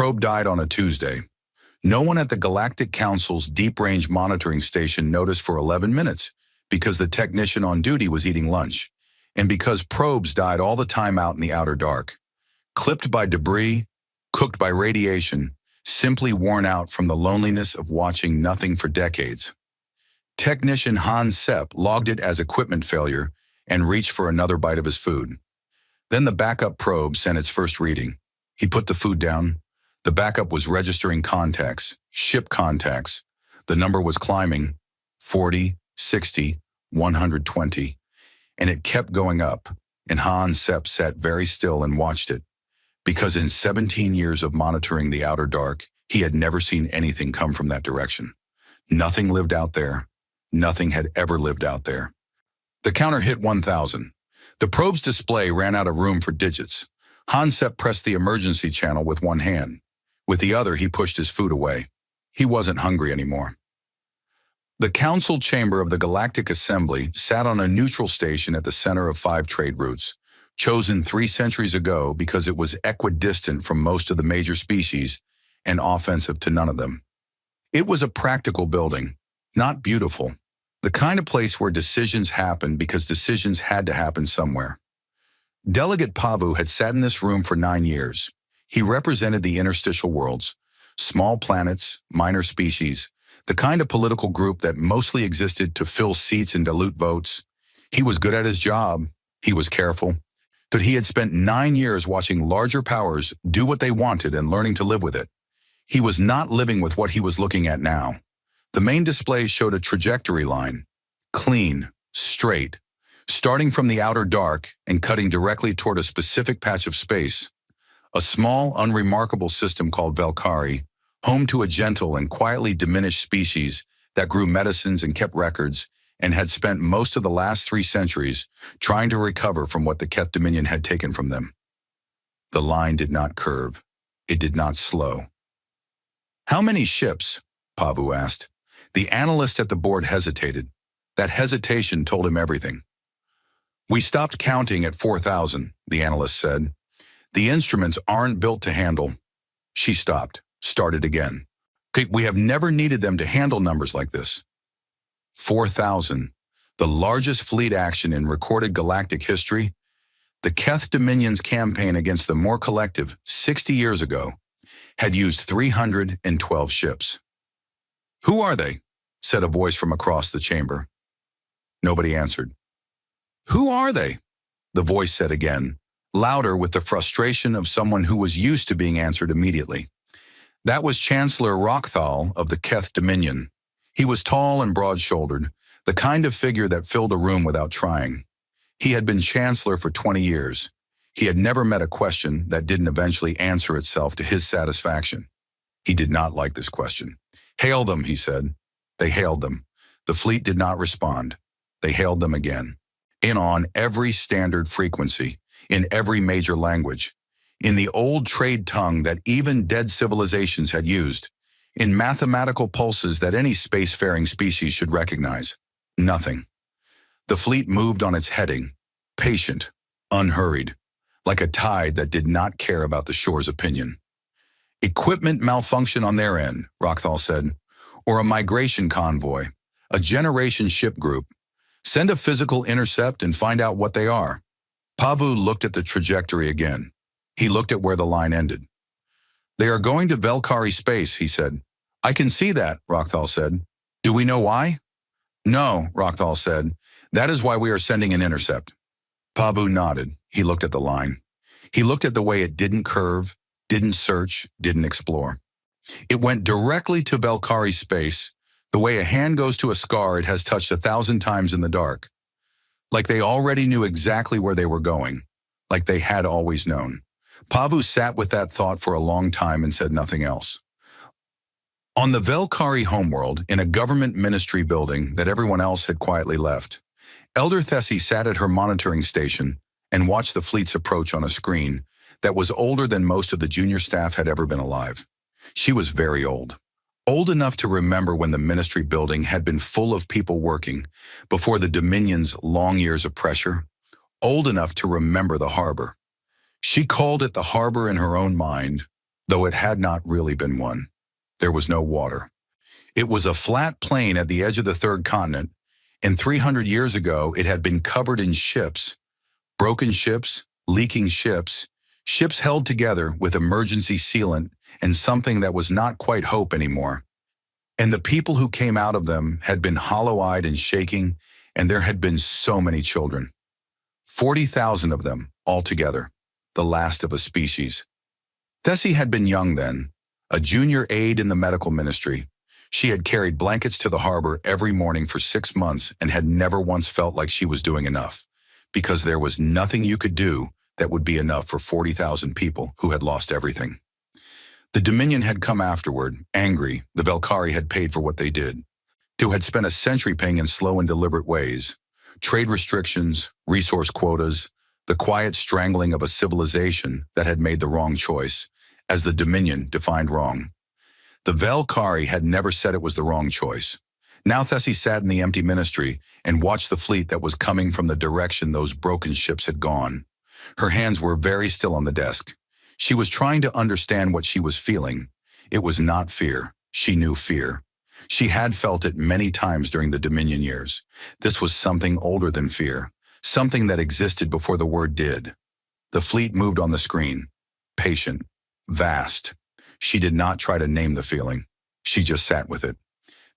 probe died on a Tuesday. No one at the Galactic Council's deep-range monitoring station noticed for 11 minutes because the technician on duty was eating lunch, and because probes died all the time out in the outer dark, clipped by debris, cooked by radiation, simply worn out from the loneliness of watching nothing for decades. Technician Hans Sepp logged it as equipment failure and reached for another bite of his food. Then the backup probe sent its first reading. He put the food down. The backup was registering contacts, ship contacts. The number was climbing, 40, 60, 120, and it kept going up, and Hans Sepp sat very still and watched it, because in 17 years of monitoring the outer dark, he had never seen anything come from that direction. Nothing lived out there. Nothing had ever lived out there. The counter hit 1,000. The probe's display ran out of room for digits. Hans Sepp pressed the emergency channel with one hand. With the other, he pushed his food away. He wasn't hungry anymore. The council chamber of the Galactic Assembly sat on a neutral station at the center of 5 trade routes, chosen 3 centuries ago because it was equidistant from most of the major species and offensive to none of them. It was a practical building, not beautiful, the kind of place where decisions happened because decisions had to happen somewhere. Delegate Pavu had sat in this room for 9 years. He represented the interstitial worlds, small planets, minor species, the kind of political group that mostly existed to fill seats and dilute votes. He was good at his job. He was careful. But he had spent 9 years watching larger powers do what they wanted and learning to live with it. He was not living with what he was looking at now. The main display showed a trajectory line, clean, straight, starting from the outer dark and cutting directly toward a specific patch of space, a small, unremarkable system called Valkyrie, home to a gentle and quietly diminished species that grew medicines and kept records and had spent most of the last 3 centuries trying to recover from what the Keth Dominion had taken from them. The line did not curve. It did not slow. "How many ships?" Pavu asked. The analyst at the board hesitated. That hesitation told him everything. "We stopped counting at 4,000, the analyst said. "The instruments aren't built to handle." She stopped, started again. "We have never needed them to handle numbers like this." 4,000, the largest fleet action in recorded galactic history. The Keth Dominion's campaign against the more collective 60 years ago had used 312 ships. "Who are they?" said a voice from across the chamber. Nobody answered. "Who are they?" the voice said again, louder with the frustration of someone who was used to being answered immediately. That was Chancellor Rockthal of the Keth Dominion. He was tall and broad-shouldered, the kind of figure that filled a room without trying. He had been Chancellor for 20 years. He had never met a question that didn't eventually answer itself to his satisfaction. He did not like this question. "Hail them," he said. They hailed them. The fleet did not respond. They hailed them again. On every standard frequency, in every major language, in the old trade tongue that even dead civilizations had used, in mathematical pulses that any spacefaring species should recognize. Nothing. The fleet moved on its heading, patient, unhurried, like a tide that did not care about the shore's opinion. "Equipment malfunction on their end," Rockthal said, "or a migration convoy, a generation ship group. Send a physical intercept and find out what they are." Pavu looked at the trajectory again. He looked at where the line ended. "They are going to Valkyrie space," he said. "I can see that," Rockthal said. "Do we know why?" "No," Rockthal said. "That is why we are sending an intercept." Pavu nodded. He looked at the line. He looked at the way it didn't curve, didn't search, didn't explore. It went directly to Valkyrie space, the way a hand goes to a scar it has touched 1,000 times in the dark. Like they already knew exactly where they were going, like they had always known. Pavu sat with that thought for a long time and said nothing else. On the Valkyrie homeworld, in a government ministry building that everyone else had quietly left, Elder Thessie sat at her monitoring station and watched the fleet's approach on a screen that was older than most of the junior staff had ever been alive. She was very old. Old enough to remember when the ministry building had been full of people working before the Dominion's long years of pressure. Old enough to remember the harbor. She called it the harbor in her own mind, though it had not really been one. There was no water. It was a flat plain at the edge of the third continent, and 300 years ago it had been covered in ships, broken ships, leaking ships, ships held together with emergency sealant and something that was not quite hope anymore. And the people who came out of them had been hollow-eyed and shaking, and there had been so many children. 40,000 of them, altogether, the last of a species. Tessie had been young then, a junior aide in the medical ministry. She had carried blankets to the harbor every morning for 6 months and had never once felt like she was doing enough, because there was nothing you could do that would be enough for 40,000 people who had lost everything. The Dominion had come afterward, angry the Velkari had paid for what they did, who had spent a century paying in slow and deliberate ways. Trade restrictions, resource quotas, the quiet strangling of a civilization that had made the wrong choice, as the Dominion defined wrong. The Velkari had never said it was the wrong choice. Now Tessie sat in the empty ministry and watched the fleet that was coming from the direction those broken ships had gone. Her hands were very still on the desk. She was trying to understand what she was feeling. It was not fear. She knew fear. She had felt it many times during the Dominion years. This was something older than fear, something that existed before the word did. The fleet moved on the screen. Patient. Vast. She did not try to name the feeling. She just sat with it.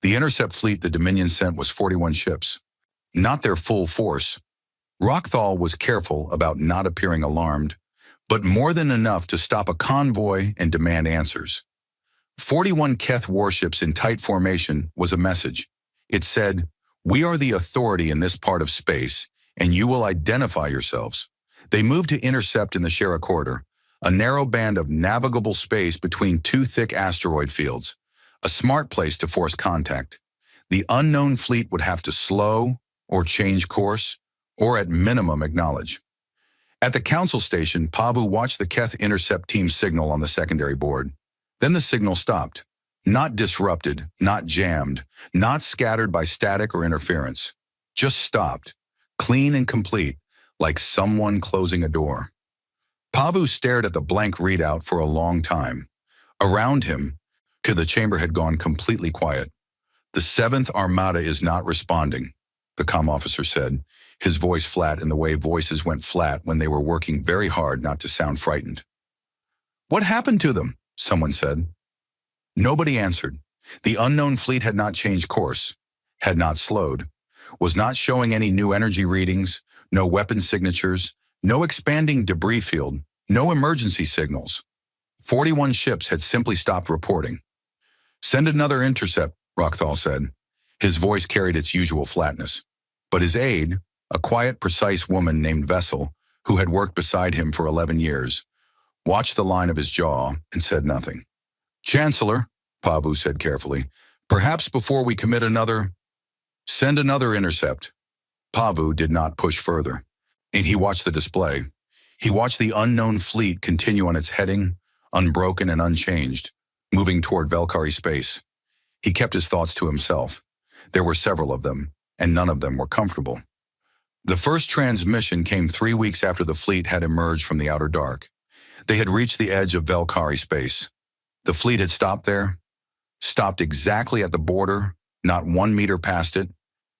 The intercept fleet the Dominion sent was 41 ships. Not their full force. Rockthal was careful about not appearing alarmed, but more than enough to stop a convoy and demand answers. 41 Keth warships in tight formation was a message. It said, "We are the authority in this part of space, and you will identify yourselves." They moved to intercept in the Shara corridor, a narrow band of navigable space between two thick asteroid fields, a smart place to force contact. The unknown fleet would have to slow or change course, or at minimum acknowledge. At the council station, Pavu watched the Keth intercept team signal on the secondary board. Then the signal stopped. Not disrupted, not jammed, not scattered by static or interference. Just stopped, clean and complete, like someone closing a door. Pavu stared at the blank readout for a long time. Around him, the chamber had gone completely quiet. "The 7th Armada is not responding," the comm officer said, his voice flat in the way voices went flat when they were working very hard not to sound frightened. "What happened to them?" someone said. Nobody answered. The unknown fleet had not changed course, had not slowed, was not showing any new energy readings, no weapon signatures, no expanding debris field, no emergency signals. 41 ships had simply stopped reporting. "Send another intercept," Rockthal said. His voice carried its usual flatness. But his aide, a quiet, precise woman named Vessel, who had worked beside him for 11 years, watched the line of his jaw and said nothing. "Chancellor," Pavu said carefully, "perhaps before we commit send another intercept." Pavu did not push further, and he watched the display. He watched the unknown fleet continue on its heading, unbroken and unchanged, moving toward Velkari space. He kept his thoughts to himself. There were several of them, and none of them were comfortable. The first transmission came 3 weeks after the fleet had emerged from the outer dark. They had reached the edge of Velkari space. The fleet had stopped there, stopped exactly at the border, not 1 meter past it,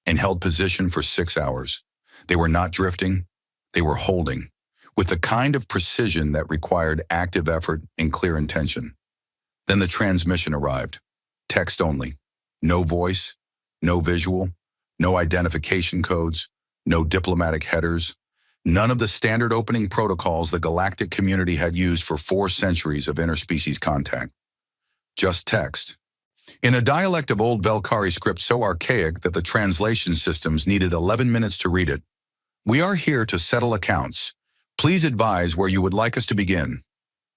and held position for 6 hours. They were not drifting, they were holding, with the kind of precision that required active effort and clear intention. Then the transmission arrived. Text only. No voice, no visual, no identification codes, no diplomatic headers, none of the standard opening protocols the galactic community had used for 4 centuries of interspecies contact. Just text. In a dialect of old Velkari script so archaic that the translation systems needed 11 minutes to read it. "We are here to settle accounts. Please advise where you would like us to begin."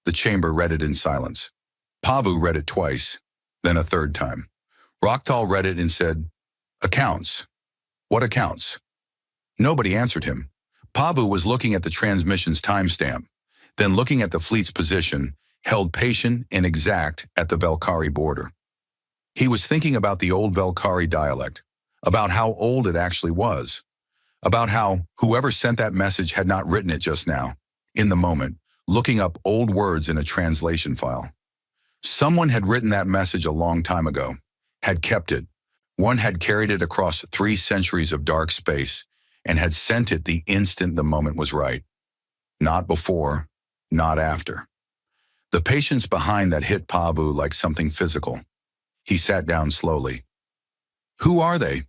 The chamber read it in silence. Pavu read it twice, then a third time. Rockthal read it and said, "Accounts. What accounts?" Nobody answered him. Pavu was looking at the transmission's timestamp, then looking at the fleet's position, held patient and exact at the Velkari border. He was thinking about the old Velkari dialect, about how old it actually was, about how whoever sent that message had not written it just now, in the moment, looking up old words in a translation file. Someone had written that message a long time ago, had kept it. One had carried it across 3 centuries of dark space and had sent it the instant the moment was right. Not before, not after. The patience behind that hit Pavu like something physical. He sat down slowly. "Who are they?"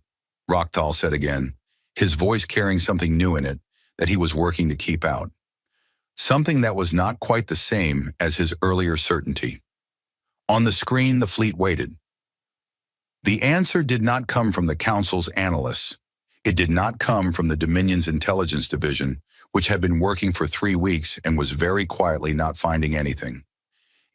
Rockthal said again, his voice carrying something new in it that he was working to keep out. Something that was not quite the same as his earlier certainty. On the screen, the fleet waited. The answer did not come from the Council's analysts. It did not come from the Dominion's intelligence division, which had been working for 3 weeks and was very quietly not finding anything.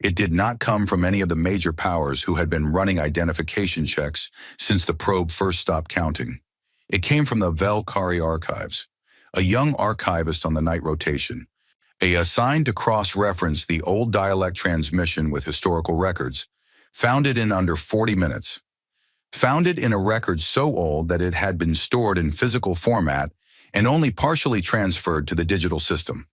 It did not come from any of the major powers who had been running identification checks since the probe first stopped counting. It came from the Velkari archives, a young archivist on the night rotation, assigned to cross-reference the old dialect transmission with historical records, found it in under 40 minutes. Found it in a record so old that it had been stored in physical format and only partially transferred to the digital system.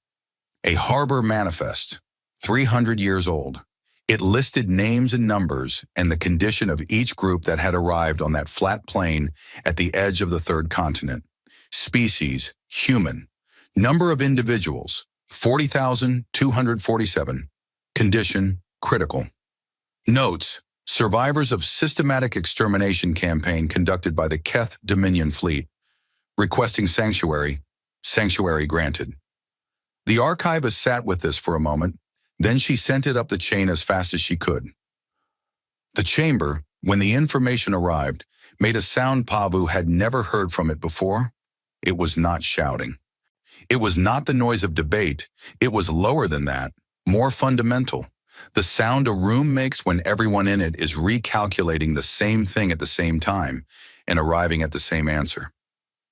A harbor manifest, 300 years old. It listed names and numbers and the condition of each group that had arrived on that flat plain at the edge of the third continent. Species, human. Number of individuals, 40,247. Condition, critical. Notes, survivors of systematic extermination campaign conducted by the Keth Dominion Fleet. Requesting sanctuary, sanctuary granted. The archivist sat with this for a moment, then she sent it up the chain as fast as she could. The chamber, when the information arrived, made a sound Pavu had never heard from it before. It was not shouting. It was not the noise of debate. It was lower than that, more fundamental. The sound a room makes when everyone in it is recalculating the same thing at the same time and arriving at the same answer.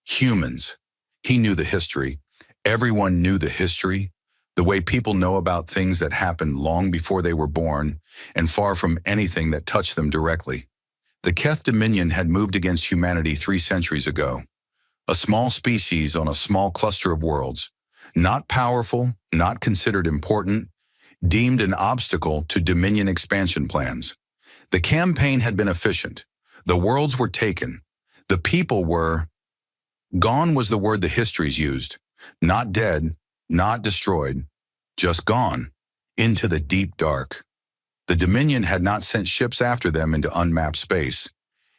Humans. He knew the history. Everyone knew the history. The way people know about things that happened long before they were born and far from anything that touched them directly. The Keth Dominion had moved against humanity 3 centuries ago. A small species on a small cluster of worlds. Not powerful, not considered important, deemed an obstacle to Dominion expansion plans. The campaign had been efficient. The worlds were taken. The people were... Gone was the word the histories used. Not dead, not destroyed, just gone, into the deep dark. The Dominion had not sent ships after them into unmapped space.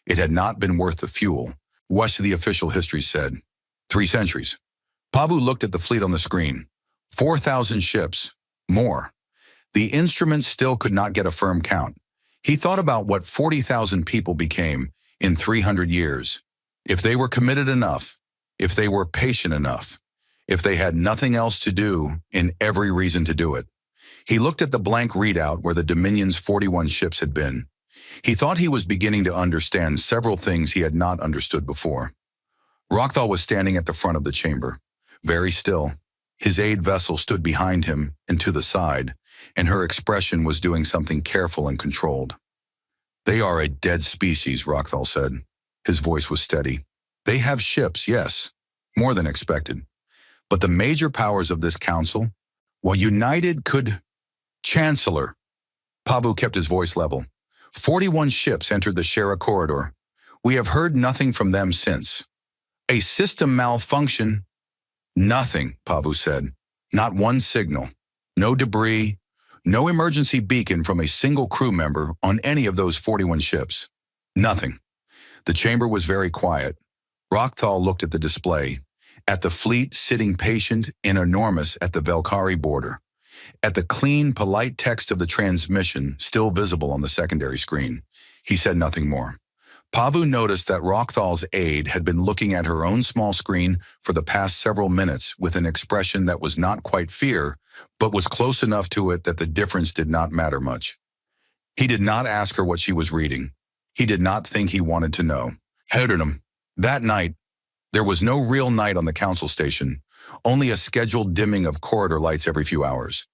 It had not been worth the fuel, what the official history said. 3 centuries. Pavu looked at the fleet on the screen. 4,000 ships. More. The instruments still could not get a firm count. He thought about what 40,000 people became in 300 years. If they were committed enough, if they were patient enough, if they had nothing else to do and every reason to do it. He looked at the blank readout where the Dominion's 41 ships had been. He thought he was beginning to understand several things he had not understood before. Rockthal was standing at the front of the chamber, very still. His aid vessel stood behind him and to the side, and her expression was doing something careful and controlled. "They are a dead species," Rockthal said. His voice was steady. "They have ships, yes, more than expected. But the major powers of this council, while united could... Chancellor." Pavu kept his voice level. 41 ships entered the Shera corridor. We have heard nothing from them since. A system malfunction? Nothing, Pavu said. Not one signal. No debris. No emergency beacon from a single crew member on any of those 41 ships. Nothing. The chamber was very quiet. Rockthal looked at the display, at the fleet sitting patient and enormous at the Velkari border, at the clean, polite text of the transmission still visible on the secondary screen. He said nothing more. Pavu noticed that Rockthal's aide had been looking at her own small screen for the past several minutes with an expression that was not quite fear, but was close enough to it that the difference did not matter much. He did not ask her what she was reading. He did not think he wanted to know. Hedernum. That night, there was no real night on the council station, only a scheduled dimming of corridor lights every few hours.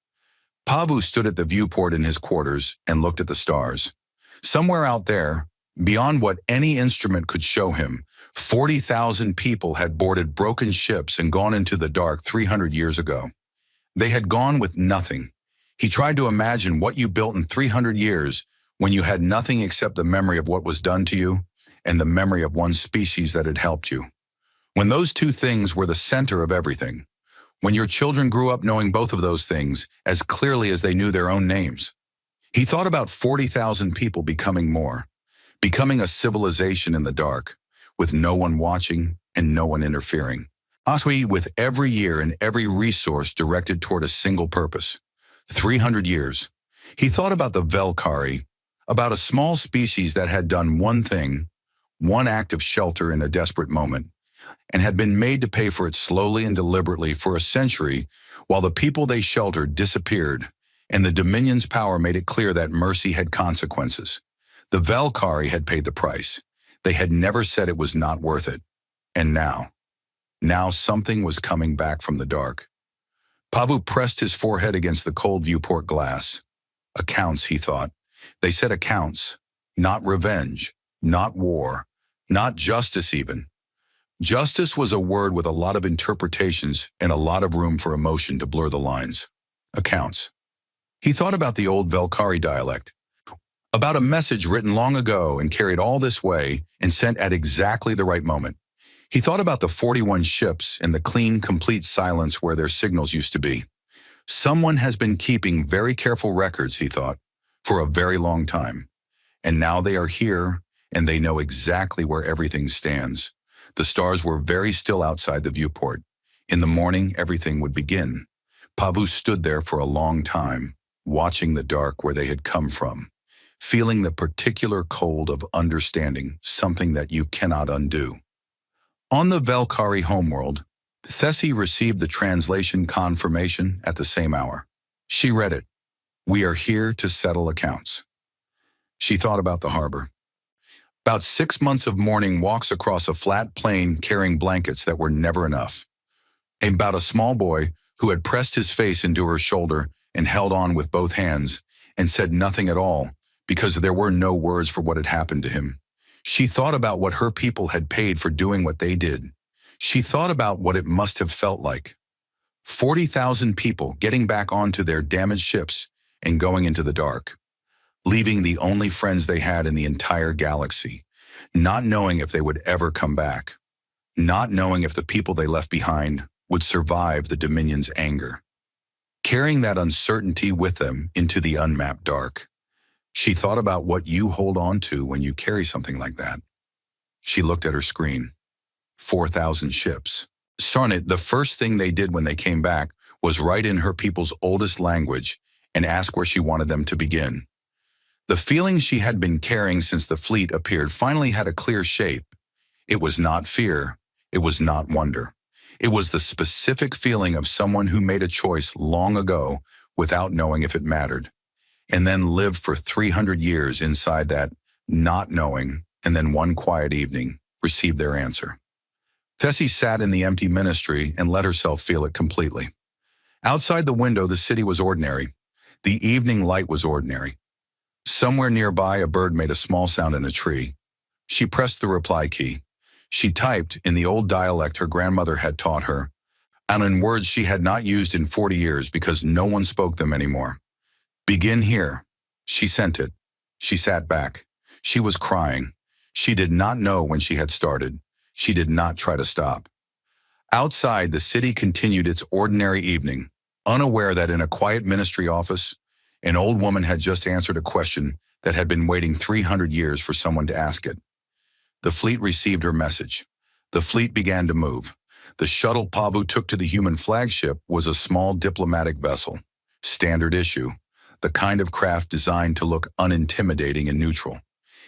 Pavu stood at the viewport in his quarters and looked at the stars. Somewhere out there, beyond what any instrument could show him, 40,000 people had boarded broken ships and gone into the dark 300 years ago. They had gone with nothing. He tried to imagine what you built in 300 years when you had nothing except the memory of what was done to you and the memory of one species that had helped you. When those two things were the center of everything. When your children grew up knowing both of those things as clearly as they knew their own names. He thought about 40,000 people becoming more, becoming a civilization in the dark, with no one watching and no one interfering. Aswi, with every year and every resource directed toward a single purpose. 300 years. He thought about the Velkari, about a small species that had done one thing, one act of shelter in a desperate moment, and had been made to pay for it slowly and deliberately for a century while the people they sheltered disappeared, and the Dominion's power made it clear that mercy had consequences. The Velkari had paid the price. They had never said it was not worth it. And now something was coming back from the dark. Pavu pressed his forehead against the cold viewport glass. Accounts, he thought. They said accounts, not revenge, not war, not justice even. Justice was a word with a lot of interpretations and a lot of room for emotion to blur the lines. Accounts. He thought about the old Velkari dialect, about a message written long ago and carried all this way and sent at exactly the right moment. He thought about the 41 ships and the clean, complete silence where their signals used to be. Someone has been keeping very careful records, he thought, for a very long time. And now they are here, and they know exactly where everything stands. The stars were very still outside the viewport. In the morning, everything would begin. Pavu stood there for a long time, watching the dark where they had come from, feeling the particular cold of understanding something that you cannot undo. On the Velkari homeworld, Thessie received the translation confirmation at the same hour. She read it. We are here to settle accounts. She thought about the harbor. About 6 months of morning walks across a flat plain carrying blankets that were never enough. And about a small boy who had pressed his face into her shoulder and held on with both hands and said nothing at all because there were no words for what had happened to him. She thought about what her people had paid for doing what they did. She thought about what it must have felt like. 40,000 people getting back onto their damaged ships and going into the dark, leaving the only friends they had in the entire galaxy, not knowing if they would ever come back, not knowing if the people they left behind would survive the Dominion's anger, carrying that uncertainty with them into the unmapped dark. She thought about what you hold on to when you carry something like that. She looked at her screen. 4,000 ships. Sarnit, the first thing they did when they came back was write in her people's oldest language and ask where she wanted them to begin. The feeling she had been carrying since the fleet appeared finally had a clear shape. It was not fear. It was not wonder. It was the specific feeling of someone who made a choice long ago without knowing if it mattered, and then lived for 300 years inside that not knowing, and then one quiet evening received their answer. Thessie sat in the empty ministry and let herself feel it completely. Outside the window, the city was ordinary. The evening light was ordinary. Somewhere nearby, a bird made a small sound in a tree. She pressed the reply key. She typed in the old dialect her grandmother had taught her, and in words she had not used in 40 years because no one spoke them anymore. Begin here. She sent it. She sat back. She was crying. She did not know when she had started. She did not try to stop. Outside, the city continued its ordinary evening, unaware that in a quiet ministry office, an old woman had just answered a question that had been waiting 300 years for someone to ask it. The fleet received her message. The fleet began to move. The shuttle Pavu took to the human flagship was a small diplomatic vessel, standard issue, the kind of craft designed to look unintimidating and neutral.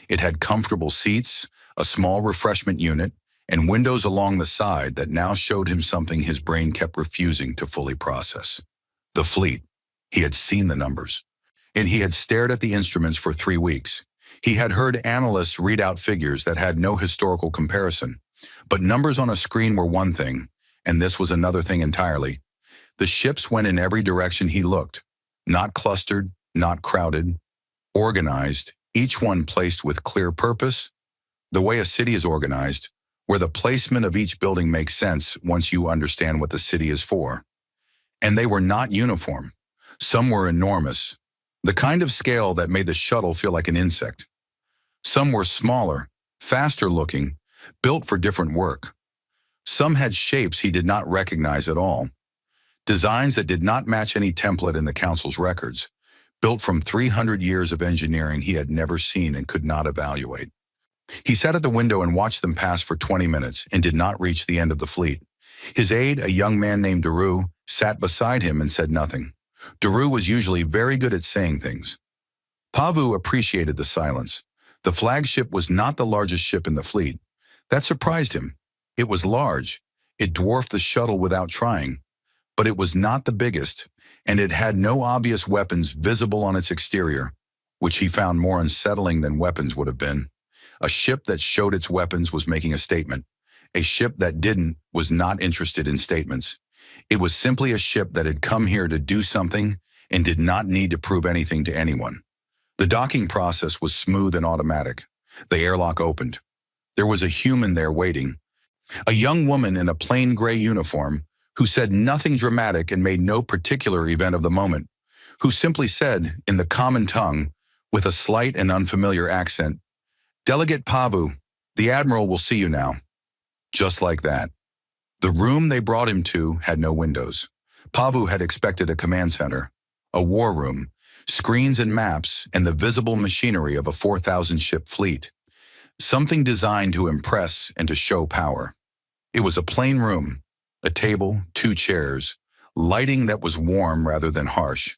It had comfortable seats, a small refreshment unit, and windows along the side that now showed him something his brain kept refusing to fully process. The fleet. He had seen the numbers. And he had stared at the instruments for 3 weeks. He had heard analysts read out figures that had no historical comparison. But numbers on a screen were one thing, and this was another thing entirely. The ships went in every direction he looked. Not clustered, not crowded, organized, each one placed with clear purpose, the way a city is organized, where the placement of each building makes sense once you understand what the city is for. And they were not uniform. Some were enormous, the kind of scale that made the shuttle feel like an insect. Some were smaller, faster looking, built for different work. Some had shapes he did not recognize at all, designs that did not match any template in the council's records, built from 300 years of engineering he had never seen and could not evaluate. He sat at the window and watched them pass for 20 minutes and did not reach the end of the fleet. His aide, a young man named Daru, sat beside him and said nothing. Daru was usually very good at saying things. Pavu appreciated the silence. The flagship was not the largest ship in the fleet. That surprised him. It was large. It dwarfed the shuttle without trying. But it was not the biggest, and it had no obvious weapons visible on its exterior, which he found more unsettling than weapons would have been. A ship that showed its weapons was making a statement. A ship that didn't was not interested in statements. It was simply a ship that had come here to do something and did not need to prove anything to anyone. The docking process was smooth and automatic. The airlock opened. There was a human there waiting. A young woman in a plain gray uniform who said nothing dramatic and made no particular event of the moment, who simply said, in the common tongue, with a slight and unfamiliar accent, "Delegate Pavu, the Admiral will see you now." Just like that. The room they brought him to had no windows. Pavu had expected a command center, a war room, screens and maps, and the visible machinery of a 4,000-ship fleet. Something designed to impress and to show power. It was a plain room, a table, 2 chairs, lighting that was warm rather than harsh.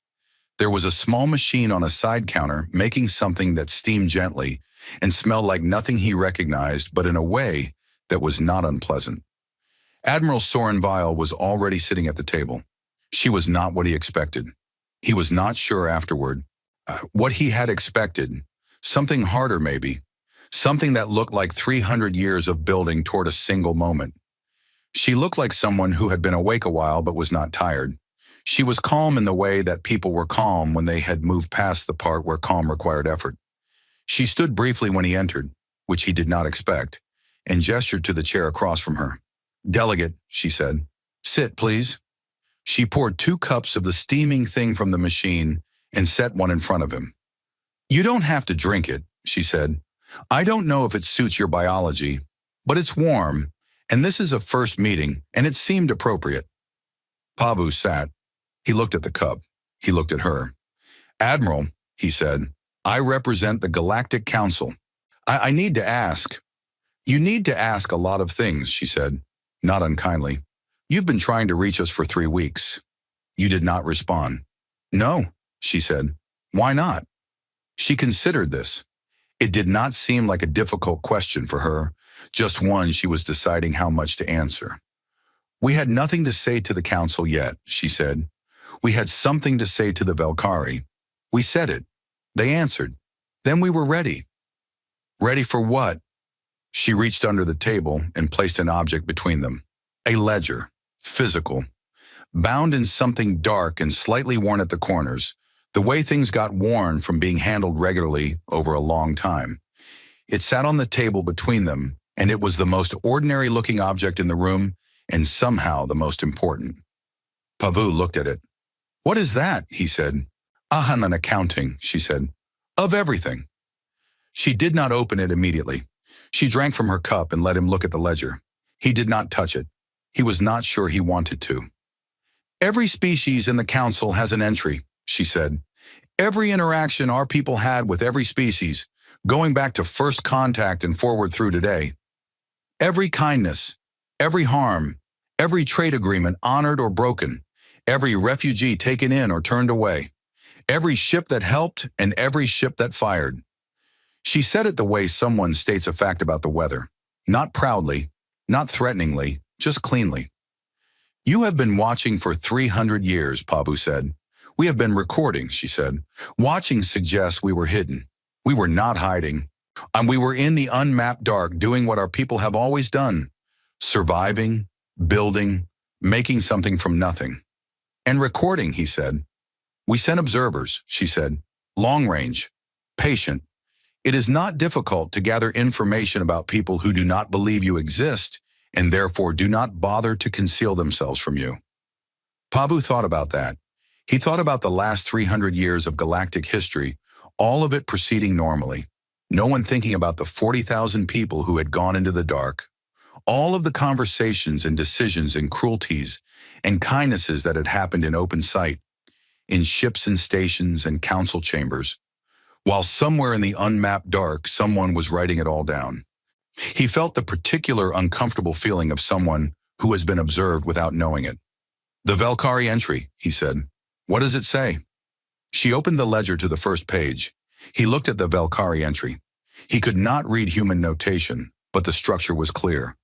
There was a small machine on a side counter making something that steamed gently and smelled like nothing he recognized, but in a way that was not unpleasant. Admiral Soren Weil was already sitting at the table. She was not what he expected. He was not sure afterward. What he had expected, something harder maybe, something that looked like 300 years of building toward a single moment. She looked like someone who had been awake a while but was not tired. She was calm in the way that people were calm when they had moved past the part where calm required effort. She stood briefly when he entered, which he did not expect, and gestured to the chair across from her. "Delegate," she said. "Sit, please." She poured 2 cups of the steaming thing from the machine and set one in front of him. "You don't have to drink it," she said. "I don't know if it suits your biology, but it's warm, and this is a first meeting, and it seemed appropriate." Pavu sat. He looked at the cup. He looked at her. "Admiral," he said, "I represent the Galactic Council. I need to ask." "You need to ask a lot of things," she said, not unkindly. "You've been trying to reach us for 3 weeks." You did not respond. "No," she said. "Why not?" She considered this. It did not seem like a difficult question for her, just one she was deciding how much to answer. "We had nothing to say to the council yet," she said. "We had something to say to the Valkyrie. We said it. They answered. Then we were ready." "Ready for what?" She reached under the table and placed an object between them. A ledger, physical, bound in something dark and slightly worn at the corners, the way things got worn from being handled regularly over a long time. It sat on the table between them, and it was the most ordinary-looking object in the room, and somehow the most important. Pavu looked at it. "What is that?" he said. "An accounting," she said. "Of everything." She did not open it immediately. She drank from her cup and let him look at the ledger. He did not touch it. He was not sure he wanted to. "Every species in the council has an entry," she said. "Every interaction our people had with every species, going back to first contact and forward through today. Every kindness, every harm, every trade agreement honored or broken, every refugee taken in or turned away, every ship that helped and every ship that fired." She said it the way someone states a fact about the weather, not proudly, not threateningly, just cleanly. "You have been watching for 300 years, Pavu said. "We have been recording," she said. "Watching suggests we were hidden. We were not hiding. And we were in the unmapped dark doing what our people have always done. Surviving, building, making something from nothing. And recording," he said. "We sent observers," she said. "Long range, patient. It is not difficult to gather information about people who do not believe you exist and therefore do not bother to conceal themselves from you." Pavu thought about that. He thought about the last 300 years of galactic history, all of it proceeding normally. No one thinking about the 40,000 people who had gone into the dark. All of the conversations and decisions and cruelties and kindnesses that had happened in open sight, in ships and stations and council chambers, while somewhere in the unmapped dark, someone was writing it all down. He felt the particular uncomfortable feeling of someone who has been observed without knowing it. "The Valkyrie entry," he said. "What does it say?" She opened the ledger to the first page. He looked at the Valkyrie entry. He could not read human notation, but the structure was clear.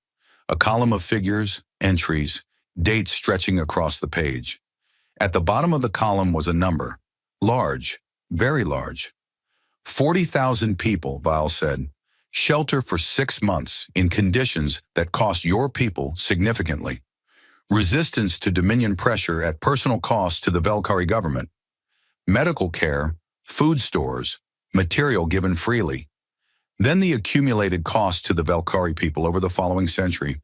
A column of figures, entries, dates stretching across the page. At the bottom of the column was a number. Large, very large. 40,000 people, Vile said. Shelter for 6 months in conditions that cost your people significantly. Resistance to Dominion pressure at personal cost to the Valkyrie government. Medical care, food stores, material given freely. Then the accumulated cost to the Valkyrie people over the following century.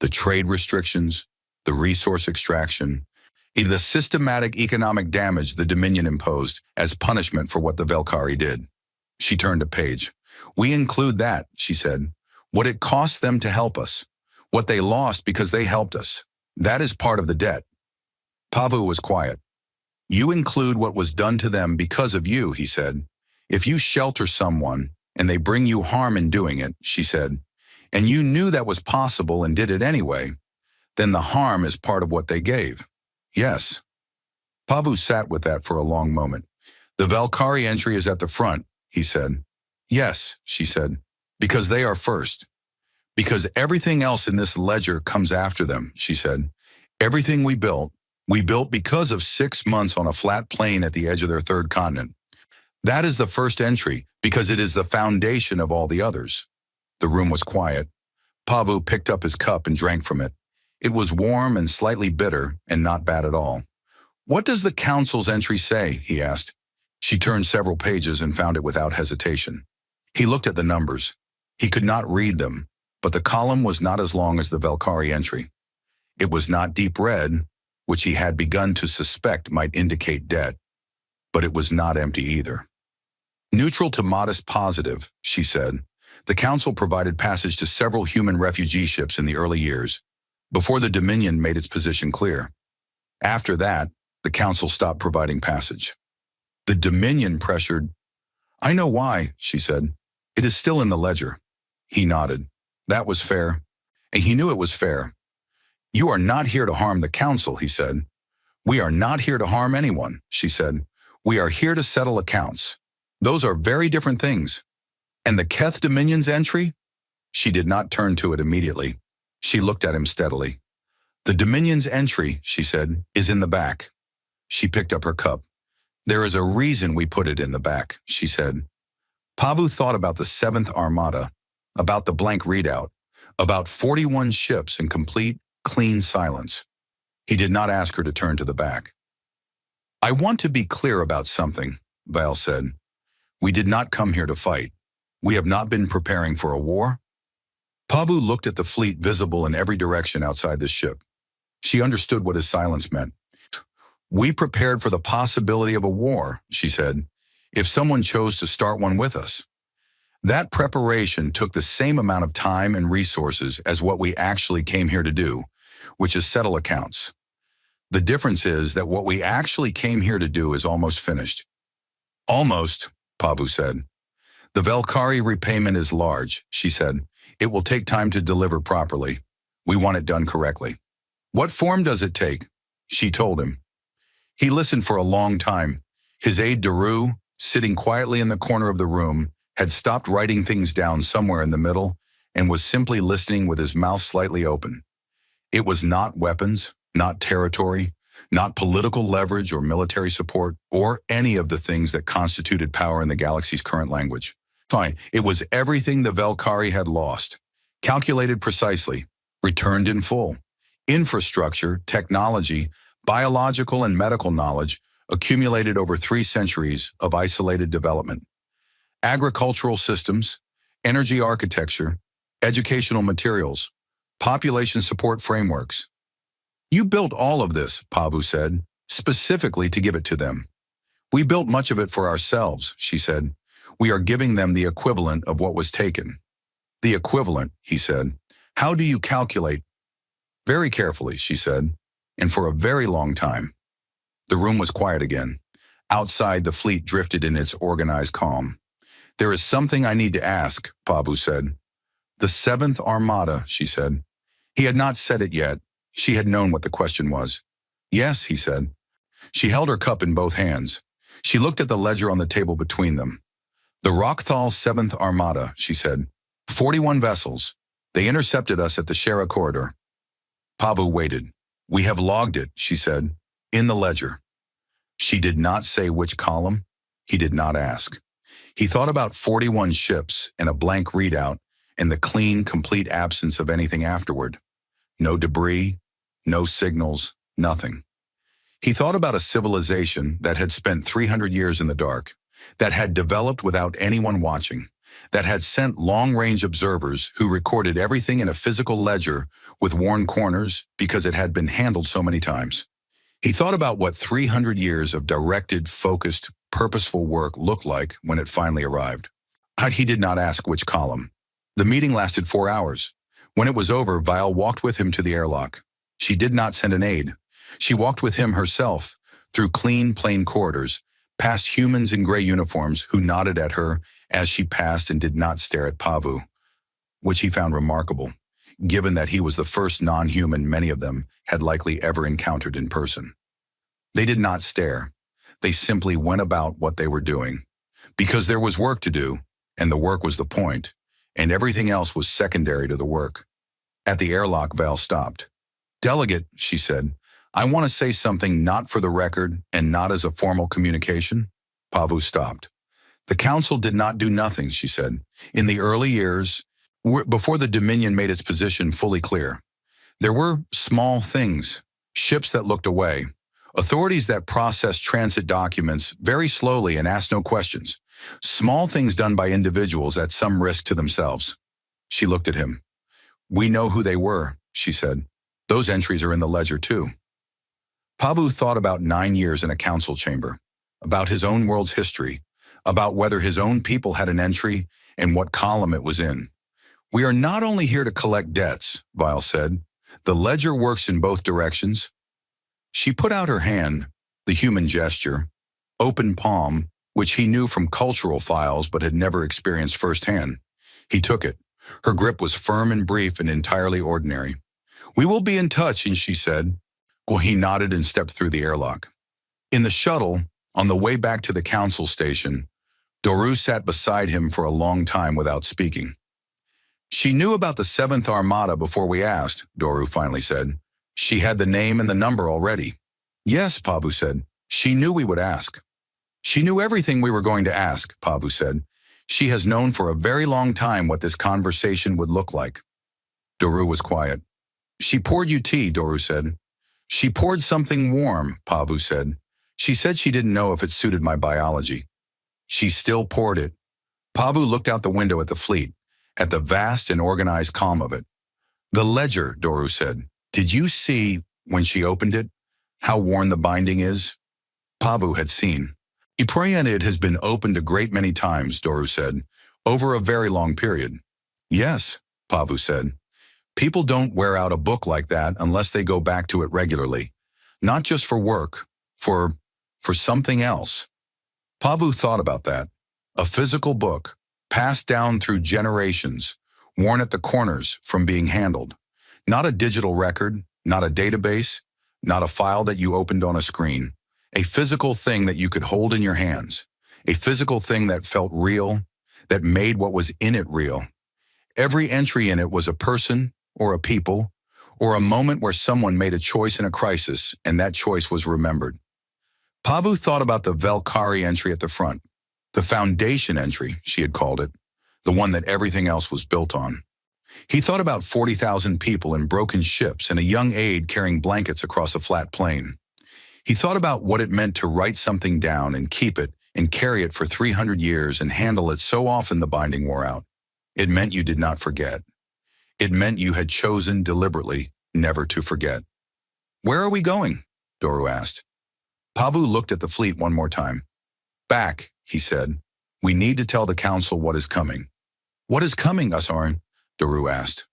The trade restrictions, the resource extraction, the systematic economic damage the Dominion imposed as punishment for what the Valkyrie did. She turned a page. "We include that," she said. "What it cost them to help us. What they lost because they helped us. That is part of the debt." Pavu was quiet. "You include what was done to them because of you," he said. "If you shelter someone and they bring you harm in doing it," she said, "and you knew that was possible and did it anyway, then the harm is part of what they gave." "Yes." Pavu sat with that for a long moment. "The Valkyrie entry is at the front," he said. "Yes," she said, "because they are first. Because everything else in this ledger comes after them," she said. "Everything we built because of 6 months on a flat plane at the edge of their third continent. That is the first entry because it is the foundation of all the others." The room was quiet. Pavu picked up his cup and drank from it. It was warm and slightly bitter and not bad at all. "What does the council's entry say?" he asked. She turned several pages and found it without hesitation. He looked at the numbers. He could not read them, but the column was not as long as the Valkyrie entry. It was not deep red, which he had begun to suspect might indicate debt, but it was not empty either. "Neutral to modest positive," she said. "The council provided passage to several human refugee ships in the early years, before the Dominion made its position clear. After that, the council stopped providing passage. The Dominion pressured." "I know why," she said. "It is still in the ledger." He nodded. That was fair, and he knew it was fair. "You are not here to harm the council," he said. "We are not here to harm anyone," she said. "We are here to settle accounts. Those are very different things." "And the Keth Dominion's entry?" She did not turn to it immediately. She looked at him steadily. "The Dominion's entry," she said, "is in the back." She picked up her cup. "There is a reason we put it in the back," she said. Pavu thought about the 7th Armada, about the blank readout, about 41 ships in complete, clean silence. He did not ask her to turn to the back. "I want to be clear about something," Val said. "We did not come here to fight. We have not been preparing for a war." Pavu looked at the fleet visible in every direction outside the ship. She understood what his silence meant. "We prepared for the possibility of a war," she said, "if someone chose to start one with us. That preparation took the same amount of time and resources as what we actually came here to do, which is settle accounts. The difference is that what we actually came here to do is almost finished." "Almost," Pavu said. "The Valkyrie repayment is large," she said. "It will take time to deliver properly. We want it done correctly." "What form does it take?" She told him. He listened for a long time. His aide Daru, sitting quietly in the corner of the room, had stopped writing things down somewhere in the middle and was simply listening with his mouth slightly open. It was not weapons, not territory, not political leverage or military support, or any of the things that constituted power in the galaxy's current language. Fine, it was everything the Valkyrie had lost, calculated precisely, returned in full. Infrastructure, technology, biological and medical knowledge accumulated over 3 centuries of isolated development. Agricultural systems, energy architecture, educational materials, population support frameworks. "You built all of this," Pavu said, specifically to give it to them. We built much of it for ourselves, she said. We are giving them the equivalent of what was taken. The equivalent, he said. How do you calculate? Very carefully, she said, and for a very long time. The room was quiet again. Outside, the fleet drifted in its organized calm. There is something I need to ask, Pavu said. The Seventh Armada, she said. He had not said it yet. She had known what the question was. Yes, he said. She held her cup in both hands. She looked at the ledger on the table between them. The Rockthal Seventh Armada, she said. 41 vessels. They intercepted us at the Shara corridor. Pavu waited. We have logged it, she said, in the ledger. She did not say which column. He did not ask. He thought about 41 ships and a blank readout and the clean, complete absence of anything afterward. No debris, no signals, nothing. He thought about a civilization that had spent 300 years in the dark, that had developed without anyone watching, that had sent long-range observers who recorded everything in a physical ledger with worn corners because it had been handled so many times. He thought about what 300 years of directed, focused, purposeful work looked like when it finally arrived. He did not ask which column. The meeting lasted 4 hours. When it was over, Vile walked with him to the airlock. She did not send an aide. She walked with him herself, through clean, plain corridors, past humans in gray uniforms who nodded at her as she passed and did not stare at Pavu, which he found remarkable, given that he was the first non-human many of them had likely ever encountered in person. They did not stare. They simply went about what they were doing, because there was work to do, and the work was the point, and everything else was secondary to the work. At the airlock, Val stopped. Delegate, she said, I want to say something not for the record and not as a formal communication. Pavu stopped. The council did not do nothing, she said. In the early years, before the Dominion made its position fully clear, there were small things, ships that looked away, authorities that processed transit documents very slowly and asked no questions, small things done by individuals at some risk to themselves. She looked at him. We know who they were, she said. Those entries are in the ledger too. Pavu thought about 9 years in a council chamber, about his own world's history, about whether his own people had an entry and what column it was in. We are not only here to collect debts, Vile said. The ledger works in both directions. She put out her hand, the human gesture, open palm, which he knew from cultural files but had never experienced firsthand. He took it. Her grip was firm and brief and entirely ordinary. We will be in touch, and she said. Well, he nodded and stepped through the airlock. In the shuttle, on the way back to the council station, Doru sat beside him for a long time without speaking. She knew about the Seventh Armada before we asked, Doru finally said. She had the name and the number already. Yes, Pavu said. She knew we would ask. She knew everything we were going to ask, Pavu said. She has known for a very long time what this conversation would look like. Doru was quiet. She poured you tea, Doru said. She poured something warm, Pavu said. She said she didn't know if it suited my biology. She still poured it. Pavu looked out the window at the fleet, at the vast and organized calm of it. The ledger, Doru said. Did you see, when she opened it, how worn the binding is? Pavu had seen. It has been opened a great many times, Doru said, over a very long period. Yes, Pavu said. People don't wear out a book like that unless they go back to it regularly. Not just for work, for something else. Pavu thought about that. A physical book, passed down through generations, worn at the corners from being handled. Not a digital record, not a database, not a file that you opened on a screen. A physical thing that you could hold in your hands. A physical thing that felt real, that made what was in it real. Every entry in it was a person, or a people, or a moment where someone made a choice in a crisis, and that choice was remembered. Pavu thought about the Velkari entry at the front, the foundation entry, she had called it, the one that everything else was built on. He thought about 40,000 people in broken ships and a young aide carrying blankets across a flat plain. He thought about what it meant to write something down and keep it and carry it for 300 years and handle it so often the binding wore out. It meant you did not forget. It meant you had chosen deliberately never to forget. Where are we going? Doru asked. Pavu looked at the fleet one more time. Back, he said. We need to tell the council what is coming. What is coming, Asarin? Daru asked.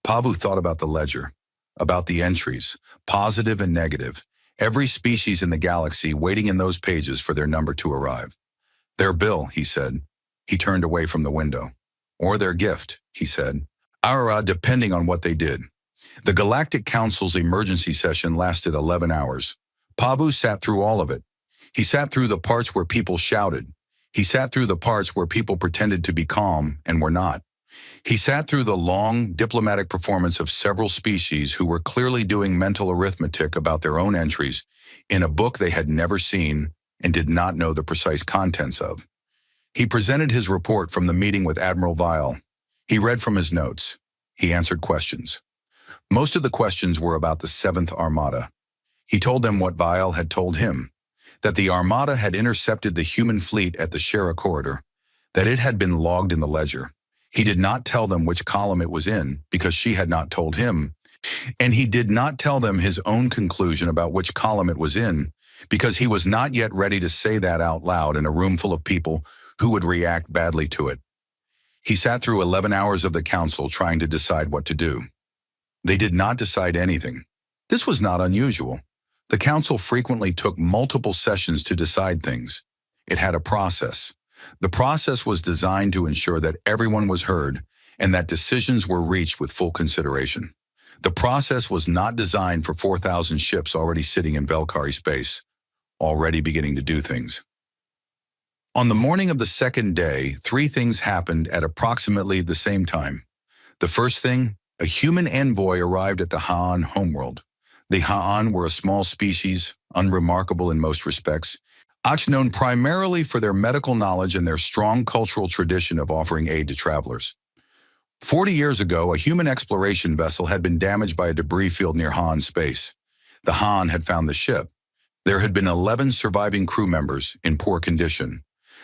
Pavu thought about the ledger, about the entries, positive and negative, every species in the galaxy waiting in those pages for their number to arrive. Their bill, he said. He turned away from the window. Or their gift, he said. Depending on what they did. The Galactic Council's emergency session lasted 11 hours. Pavu sat through all of it. He sat through the parts where people shouted. He sat through the parts where people pretended to be calm and were not. He sat through the long, diplomatic performance of several species who were clearly doing mental arithmetic about their own entries in a book they had never seen and did not know the precise contents of. He presented his report from the meeting with Admiral Vile. He read from his notes. He answered questions. Most of the questions were about the 7th Armada. He told them what Vile had told him, that the Armada had intercepted the human fleet at the Shera corridor, that it had been logged in the ledger. He did not tell them which column it was in because she had not told him, and he did not tell them his own conclusion about which column it was in because he was not yet ready to say that out loud in a room full of people who would react badly to it. He sat through 11 hours of the council trying to decide what to do. They did not decide anything. This was not unusual. The council frequently took multiple sessions to decide things. It had a process. The process was designed to ensure that everyone was heard and that decisions were reached with full consideration. The process was not designed for 4,000 ships already sitting in Velkari space, already beginning to do things. On the morning of the second day, 3 things happened at approximately the same time. The first thing, a human envoy arrived at the Ha'an homeworld. The Ha'an were a small species, unremarkable in most respects, known primarily for their medical knowledge and their strong cultural tradition of offering aid to travelers. 40 years ago, a human exploration vessel had been damaged by a debris field near Ha'an space. The Ha'an had found the ship. There had been 11 surviving crew members in poor condition.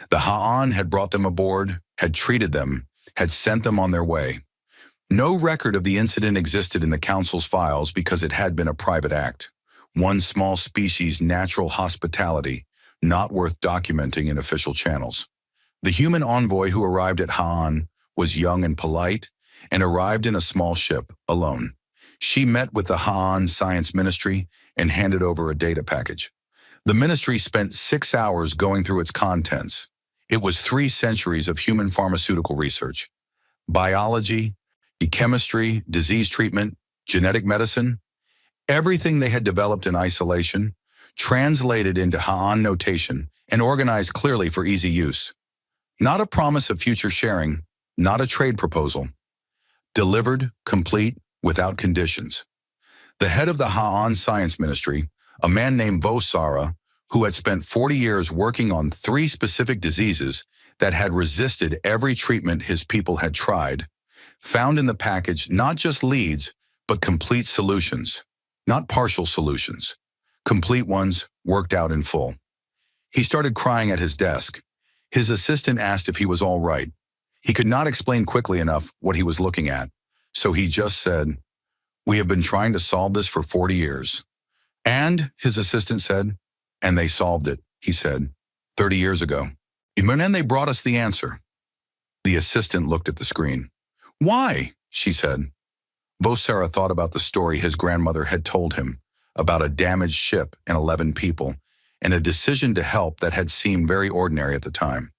The Ha'an had brought them aboard, had treated them, had sent them on their way. No record of the incident existed in the Council's files because it had been a private act. One small species' natural hospitality, not worth documenting in official channels. The human envoy who arrived at Ha'an was young and polite and arrived in a small ship, alone. She met with the Ha'an Science Ministry and handed over a data package. The ministry spent 6 hours going through its contents. It was 3 centuries of human pharmaceutical research. Biology, chemistry, disease treatment, genetic medicine, everything they had developed in isolation, translated into Ha'an notation and organized clearly for easy use. Not a promise of future sharing, not a trade proposal. Delivered, complete, without conditions. The head of the Ha'an Science Ministry, a man named Vosara, who had spent 40 years working on 3 specific diseases that had resisted every treatment his people had tried, found in the package not just leads, but complete solutions, not partial solutions. Complete ones worked out in full. He started crying at his desk. His assistant asked if he was all right. He could not explain quickly enough what he was looking at, so he just said, "We have been trying to solve this for 40 years. And, his assistant said, and they solved it, he said, 30 years ago. And then they brought us the answer. The assistant looked at the screen. Why? She said. Vosara thought about the story his grandmother had told him about a damaged ship and 11 people, and a decision to help that had seemed very ordinary at the time.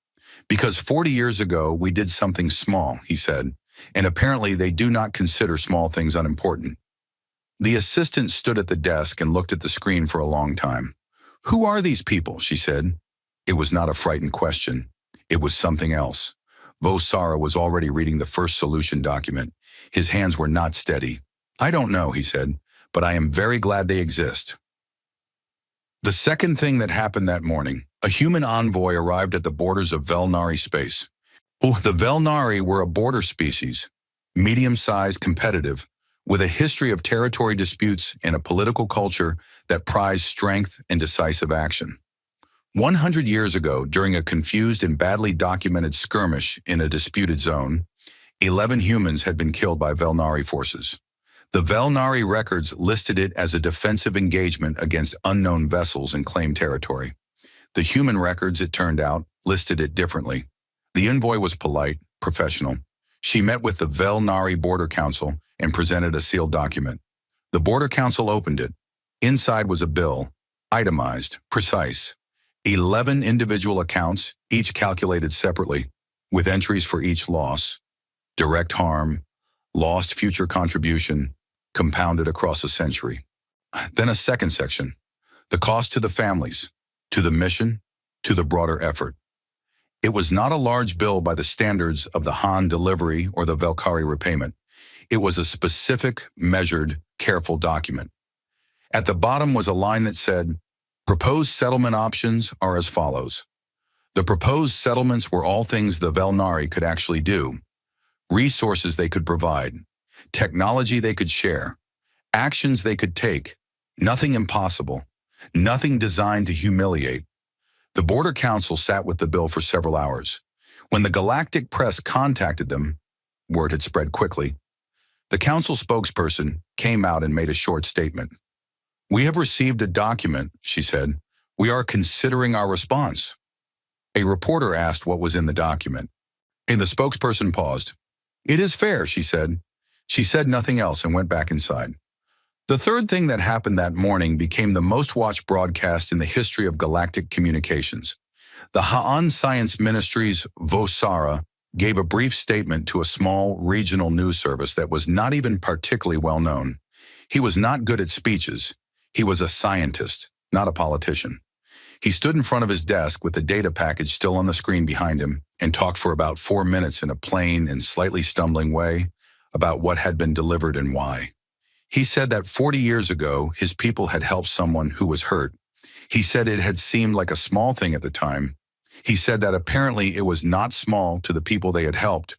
Because 40 years ago, we did something small, he said, and apparently they do not consider small things unimportant. The assistant stood at the desk and looked at the screen for a long time. Who are these people? She said. It was not a frightened question. It was something else. Vosara was already reading the first solution document. His hands were not steady. I don't know, he said, but I am very glad they exist. The second thing that happened that morning, a human envoy arrived at the borders of Velnari space. The Velnari were a border species, medium-sized, competitive, with a history of territory disputes and a political culture that prized strength and decisive action. 100 years ago, during a confused and badly documented skirmish in a disputed zone, 11 humans had been killed by Velnari forces. The Velnari records listed it as a defensive engagement against unknown vessels in claimed territory. The human records, it turned out, listed it differently. The envoy was polite, professional. She met with the Velnari Border Council and presented a sealed document. The Border Council opened it. Inside was a bill, itemized, precise. 11 individual accounts, each calculated separately, with entries for each loss, direct harm, lost future contribution, compounded across a century. Then a second section, the cost to the families, to the mission, to the broader effort. It was not a large bill by the standards of the Han delivery or the Velkari repayment. It was a specific, measured, careful document. At the bottom was a line that said, "Proposed settlement options are as follows." The proposed settlements were all things the Velnari could actually do, resources they could provide, technology they could share, actions they could take, nothing impossible, nothing designed to humiliate. The Border Council sat with the bill for several hours. When the galactic press contacted them, word had spread quickly. The council spokesperson came out and made a short statement. "We have received a document," she said. "We are considering our response." A reporter asked what was in the document, and the spokesperson paused. "It is fair," she said. She said nothing else and went back inside. The third thing that happened that morning became the most watched broadcast in the history of galactic communications. The Ha'an Science Ministry's Vosara gave a brief statement to a small regional news service that was not even particularly well known. He was not good at speeches. He was a scientist, not a politician. He stood in front of his desk with the data package still on the screen behind him and talked for about 4 minutes in a plain and slightly stumbling way about what had been delivered and why. He said that 40 years ago, his people had helped someone who was hurt. He said it had seemed like a small thing at the time. He said that apparently it was not small to the people they had helped.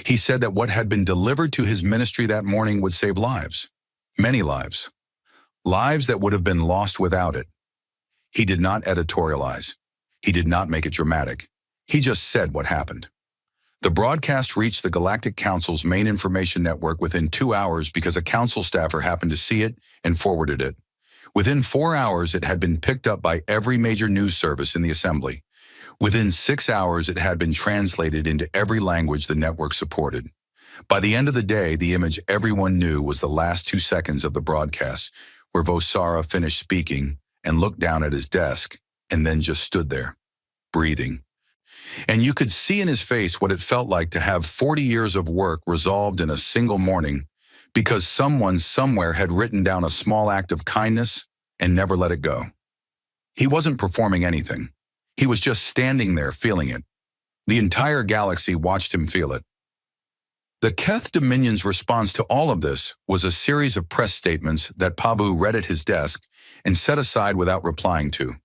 He said that what had been delivered to his ministry that morning would save lives, many lives, lives that would have been lost without it. He did not editorialize. He did not make it dramatic. He just said what happened. The broadcast reached the Galactic Council's main information network within 2 hours because a council staffer happened to see it and forwarded it. Within 4 hours, it had been picked up by every major news service in the assembly. Within 6 hours, it had been translated into every language the network supported. By the end of the day, the image everyone knew was the last 2 seconds of the broadcast, where Vosara finished speaking and looked down at his desk and then just stood there, breathing. And you could see in his face what it felt like to have 40 years of work resolved in a single morning because someone somewhere had written down a small act of kindness and never let it go. He wasn't performing anything. He was just standing there feeling it. The entire galaxy watched him feel it. The Keth Dominion's response to all of this was a series of press statements that Pavu read at his desk and set aside without replying to.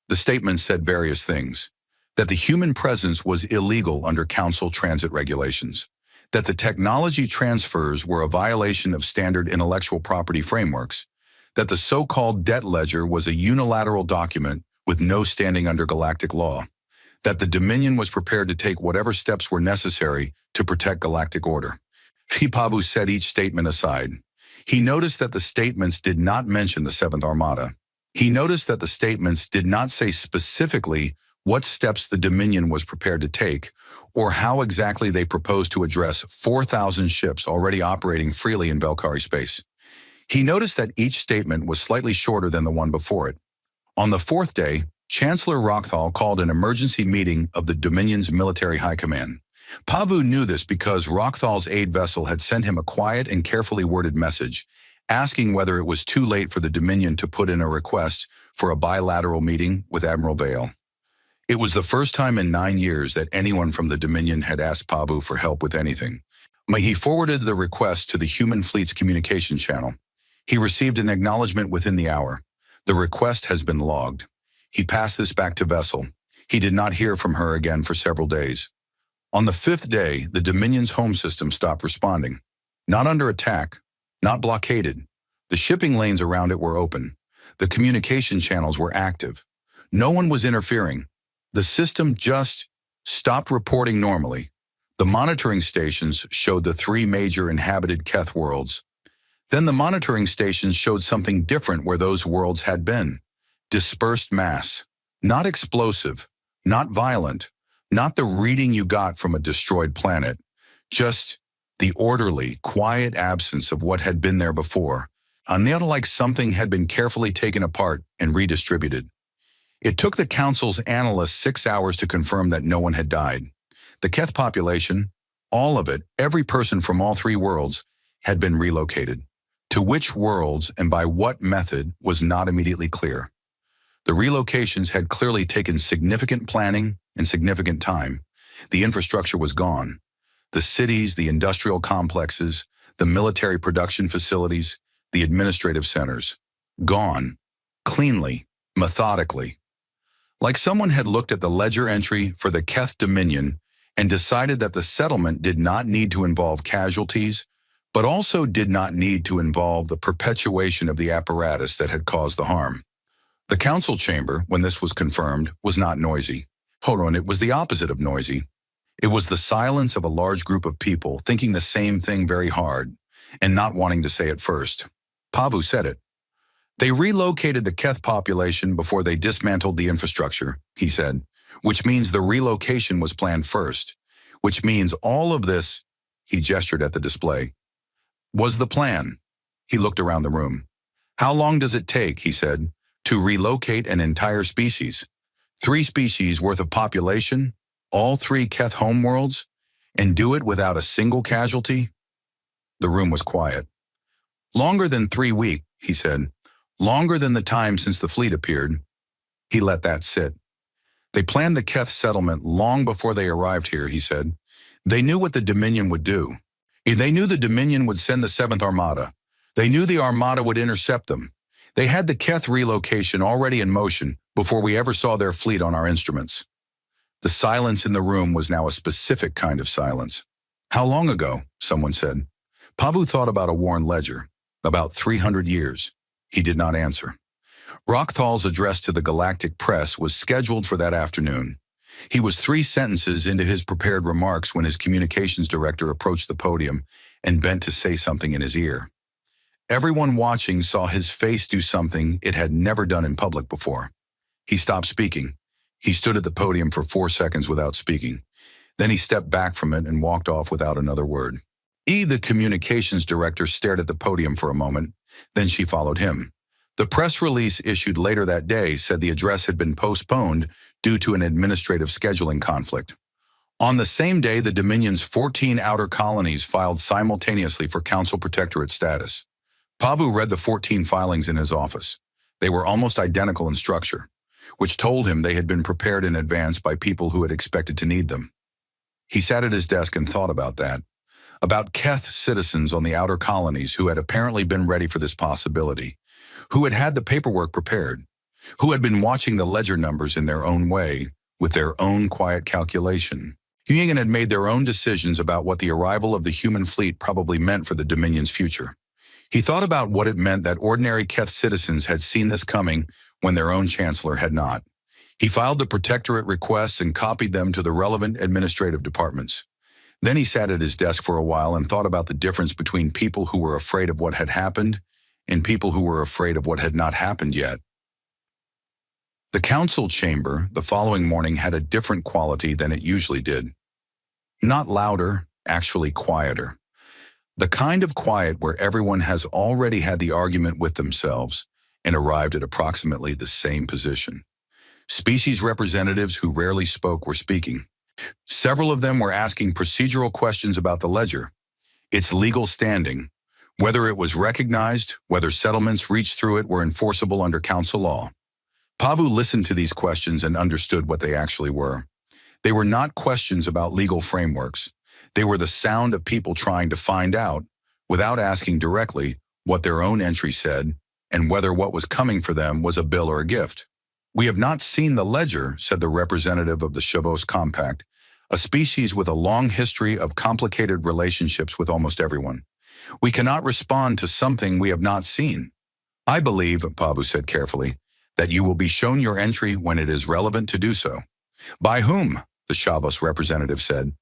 The statements said various things: that the human presence was illegal under Council transit regulations, that the technology transfers were a violation of standard intellectual property frameworks, that the so-called debt ledger was a unilateral document with no standing under galactic law, that the Dominion was prepared to take whatever steps were necessary to protect galactic order. Pavu set each statement aside. He noticed that the statements did not mention the Seventh Armada. He noticed that the statements did not say specifically what steps the Dominion was prepared to take, or how exactly they proposed to address 4,000 ships already operating freely in Velkari space. He noticed that each statement was slightly shorter than the one before it. On the fourth day, Chancellor Rockthal called an emergency meeting of the Dominion's military high command. Pavu knew this because Rockthal's aid vessel had sent him a quiet and carefully worded message, asking whether it was too late for the Dominion to put in a request for a bilateral meeting with Admiral Vale. It was the first time in 9 years that anyone from the Dominion had asked Pavu for help with anything. He forwarded the request to the human fleet's communication channel. He received an acknowledgement within the hour. The request has been logged. He passed this back to Vessel. He did not hear from her again for several days. On the 5th day, the Dominion's home system stopped responding. Not under attack, not blockaded. The shipping lanes around it were open. The communication channels were active. No one was interfering. The system just stopped reporting normally. The monitoring stations showed the 3 major inhabited Keth worlds. Then the monitoring stations showed something different where those worlds had been. Dispersed mass. Not explosive, not violent, not the reading you got from a destroyed planet. Just the orderly, quiet absence of what had been there before. Not like something had been carefully taken apart and redistributed. It took the Council's analysts 6 hours to confirm that no one had died. The Keth population, all of it, every person from all three worlds, had been relocated. To which worlds and by what method was not immediately clear. The relocations had clearly taken significant planning and significant time. The infrastructure was gone. The cities, the industrial complexes, the military production facilities, the administrative centers. Gone. Cleanly, methodically. Like someone had looked at the ledger entry for the Keth Dominion and decided that the settlement did not need to involve casualties, but also did not need to involve the perpetuation of the apparatus that had caused the harm. The council chamber, when this was confirmed, was not noisy. Hold on, it was the opposite of noisy. It was the silence of a large group of people thinking the same thing very hard and not wanting to say it first. Pavu said it. They relocated the Keth population before they dismantled the infrastructure, he said, which means the relocation was planned first, which means all of this, he gestured at the display, was the plan. He looked around the room. How long does it take, he said, to relocate an entire species? 3 species worth of population, all 3 Keth homeworlds, and do it without a single casualty? The room was quiet. Longer than 3 weeks, he said. Longer than the time since the fleet appeared. He let that sit. They planned the Keth settlement long before they arrived here, he said. They knew what the Dominion would do. They knew the Dominion would send the 7th Armada. They knew the Armada would intercept them. They had the Keth relocation already in motion before we ever saw their fleet on our instruments. The silence in the room was now a specific kind of silence. How long ago? Someone said. Pavu thought about a worn ledger. About 300 years. He did not answer. Rokthal's address to the galactic press was scheduled for that afternoon. He was 3 sentences into his prepared remarks when his communications director approached the podium and bent to say something in his ear. Everyone watching saw his face do something it had never done in public before. He stopped speaking. He stood at the podium for 4 seconds without speaking. Then he stepped back from it and walked off without another word. The communications director stared at the podium for a moment. Then she followed him. The press release issued later that day said the address had been postponed due to an administrative scheduling conflict. On the same day, the Dominion's 14 outer colonies filed simultaneously for Council Protectorate status. Pavu read the 14 filings in his office. They were almost identical in structure, which told him they had been prepared in advance by people who had expected to need them. He sat at his desk and thought about that. About Keth citizens on the outer colonies who had apparently been ready for this possibility, who had had the paperwork prepared, who had been watching the ledger numbers in their own way, with their own quiet calculation. Huyingen had made their own decisions about what the arrival of the human fleet probably meant for the Dominion's future. He thought about what it meant that ordinary Keth citizens had seen this coming when their own chancellor had not. He filed the Protectorate requests and copied them to the relevant administrative departments. Then he sat at his desk for a while and thought about the difference between people who were afraid of what had happened and people who were afraid of what had not happened yet. The council chamber the following morning had a different quality than it usually did. Not louder, actually quieter. The kind of quiet where everyone has already had the argument with themselves and arrived at approximately the same position. Species representatives who rarely spoke were speaking. Several of them were asking procedural questions about the ledger, its legal standing, whether it was recognized, whether settlements reached through it were enforceable under council law. Pavu listened to these questions and understood what they actually were. They were not questions about legal frameworks. They were the sound of people trying to find out, without asking directly, what their own entry said and whether what was coming for them was a bill or a gift. We have not seen the ledger, said the representative of the Shavos Compact, a species with a long history of complicated relationships with almost everyone. We cannot respond to something we have not seen. I believe, Pavu said carefully, that you will be shown your entry when it is relevant to do so. By whom? The Shavos representative said.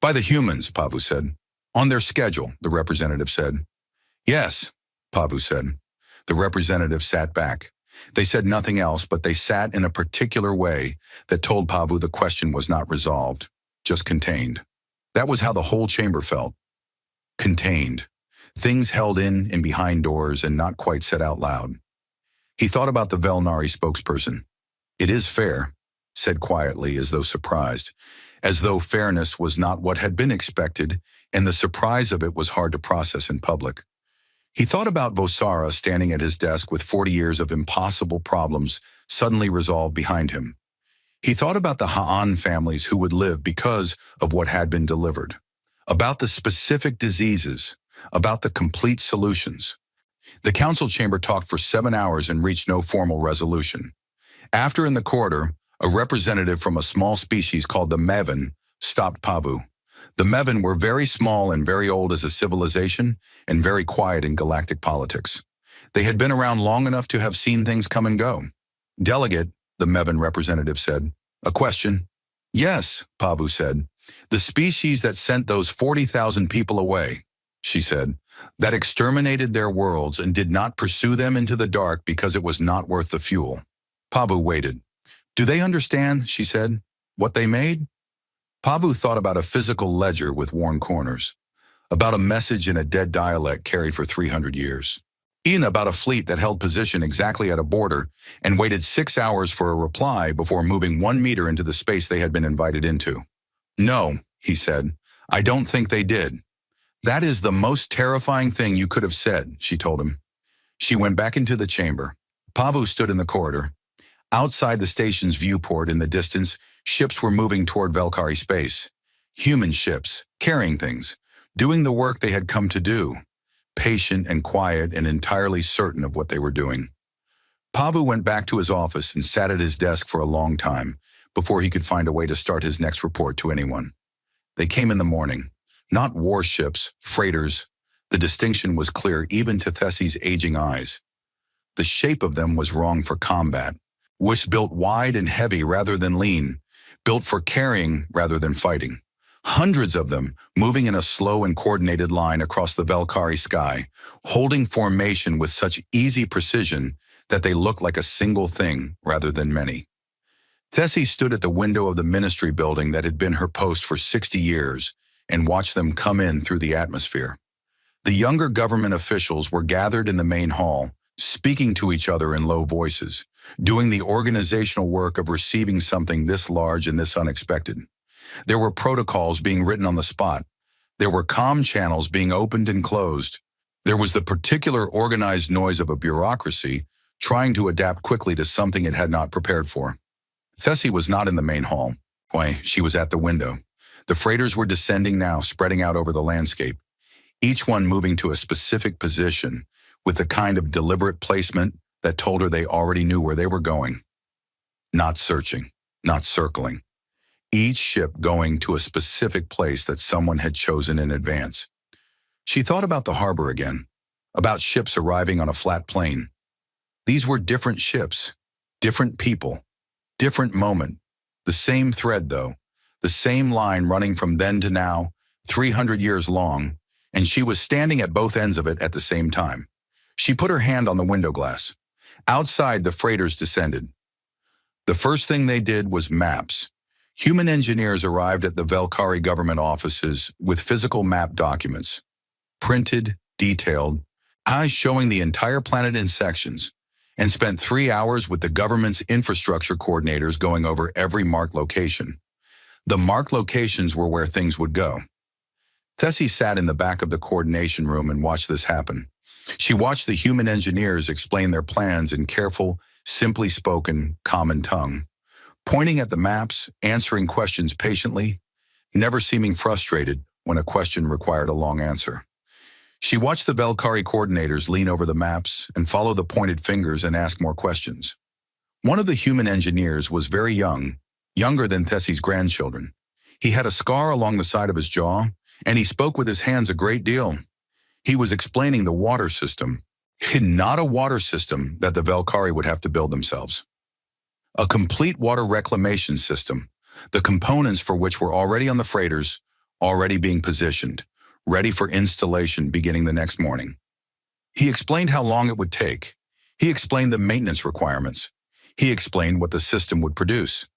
By the humans, Pavu said. On their schedule, the representative said. Yes, Pavu said. The representative sat back. They said nothing else, but they sat in a particular way that told Pavu the question was not resolved, just contained. That was how the whole chamber felt. Contained. Things held in and behind doors and not quite said out loud. He thought about the Velnari spokesperson. It is fair, said quietly as though surprised, as though fairness was not what had been expected, and the surprise of it was hard to process in public. He thought about Vosara standing at his desk with 40 years of impossible problems suddenly resolved behind him. He thought about the Ha'an families who would live because of what had been delivered, about the specific diseases, about the complete solutions. The council chamber talked for 7 hours and reached no formal resolution. After in the corridor, a representative from a small species called the Mevin stopped Pavu. The Mevin were very small and very old as a civilization and very quiet in galactic politics. They had been around long enough to have seen things come and go. Delegate, the Mevin representative said. A question? Yes, Pavu said. The species that sent those 40,000 people away, she said, that exterminated their worlds and did not pursue them into the dark because it was not worth the fuel. Pavu waited. Do they understand, she said, what they made? Pavu thought about a physical ledger with worn corners, about a message in a dead dialect carried for 300 years, even about a fleet that held position exactly at a border and waited 6 hours for a reply before moving 1 meter into the space they had been invited into. No, he said, I don't think they did. That is the most terrifying thing you could have said, she told him. She went back into the chamber. Pavu stood in the corridor. Outside the station's viewport in the distance, ships were moving toward Velkari space. Human ships, carrying things, doing the work they had come to do, patient and quiet and entirely certain of what they were doing. Pavu went back to his office and sat at his desk for a long time before he could find a way to start his next report to anyone. They came in the morning. Not warships, freighters. The distinction was clear even to Thessie's aging eyes. The shape of them was wrong for combat. Was built wide and heavy rather than lean, built for carrying rather than fighting. Hundreds of them moving in a slow and coordinated line across the Velkari sky, holding formation with such easy precision that they looked like a single thing rather than many. Thessie stood at the window of the ministry building that had been her post for 60 years and watched them come in through the atmosphere. The younger government officials were gathered in the main hall, speaking to each other in low voices, doing the organizational work of receiving something this large and this unexpected. There were protocols being written on the spot. There were comm channels being opened and closed. There was the particular organized noise of a bureaucracy trying to adapt quickly to something it had not prepared for. Thessie was not in the main hall. Why, she was at the window. The freighters were descending now, spreading out over the landscape, each one moving to a specific position with the kind of deliberate placement that told her they already knew where they were going. Not searching, not circling. Each ship going to a specific place that someone had chosen in advance. She thought about the harbor again, about ships arriving on a flat plain. These were different ships, different people, different moment. The same thread, though, the same line running from then to now, 300 years long, and she was standing at both ends of it at the same time. She put her hand on the window glass. Outside, the freighters descended. The first thing they did was maps. Human engineers arrived at the Velkari government offices with physical map documents, printed, detailed, eyes showing the entire planet in sections, and spent 3 hours with the government's infrastructure coordinators going over every marked location. The marked locations were where things would go. Thessie sat in the back of the coordination room and watched this happen. She watched the human engineers explain their plans in careful, simply spoken, common tongue, pointing at the maps, answering questions patiently, never seeming frustrated when a question required a long answer. She watched the Velkari coordinators lean over the maps and follow the pointed fingers and ask more questions. One of the human engineers was very young, younger than Thessie's grandchildren. He had a scar along the side of his jaw, and he spoke with his hands a great deal. He was explaining the water system, not a water system that the Velkari would have to build themselves. A complete water reclamation system, the components for which were already on the freighters, already being positioned, ready for installation beginning the next morning. He explained how long it would take. He explained the maintenance requirements. He explained what the system would produce.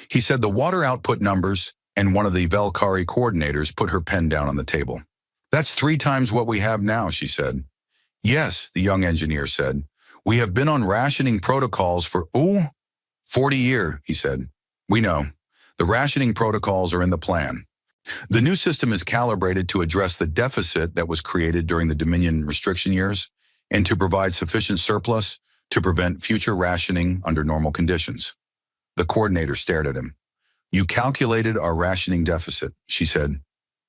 He said the water output numbers, and one of the Valkyrie coordinators put her pen down on the table. "That's 3 times what we have now," she said. "Yes," the young engineer said. "We have been on rationing protocols for, 40 years," he said. "We know. The rationing protocols are in the plan. The new system is calibrated to address the deficit that was created during the Dominion restriction years and to provide sufficient surplus to prevent future rationing under normal conditions." The coordinator stared at him. "You calculated our rationing deficit," she said.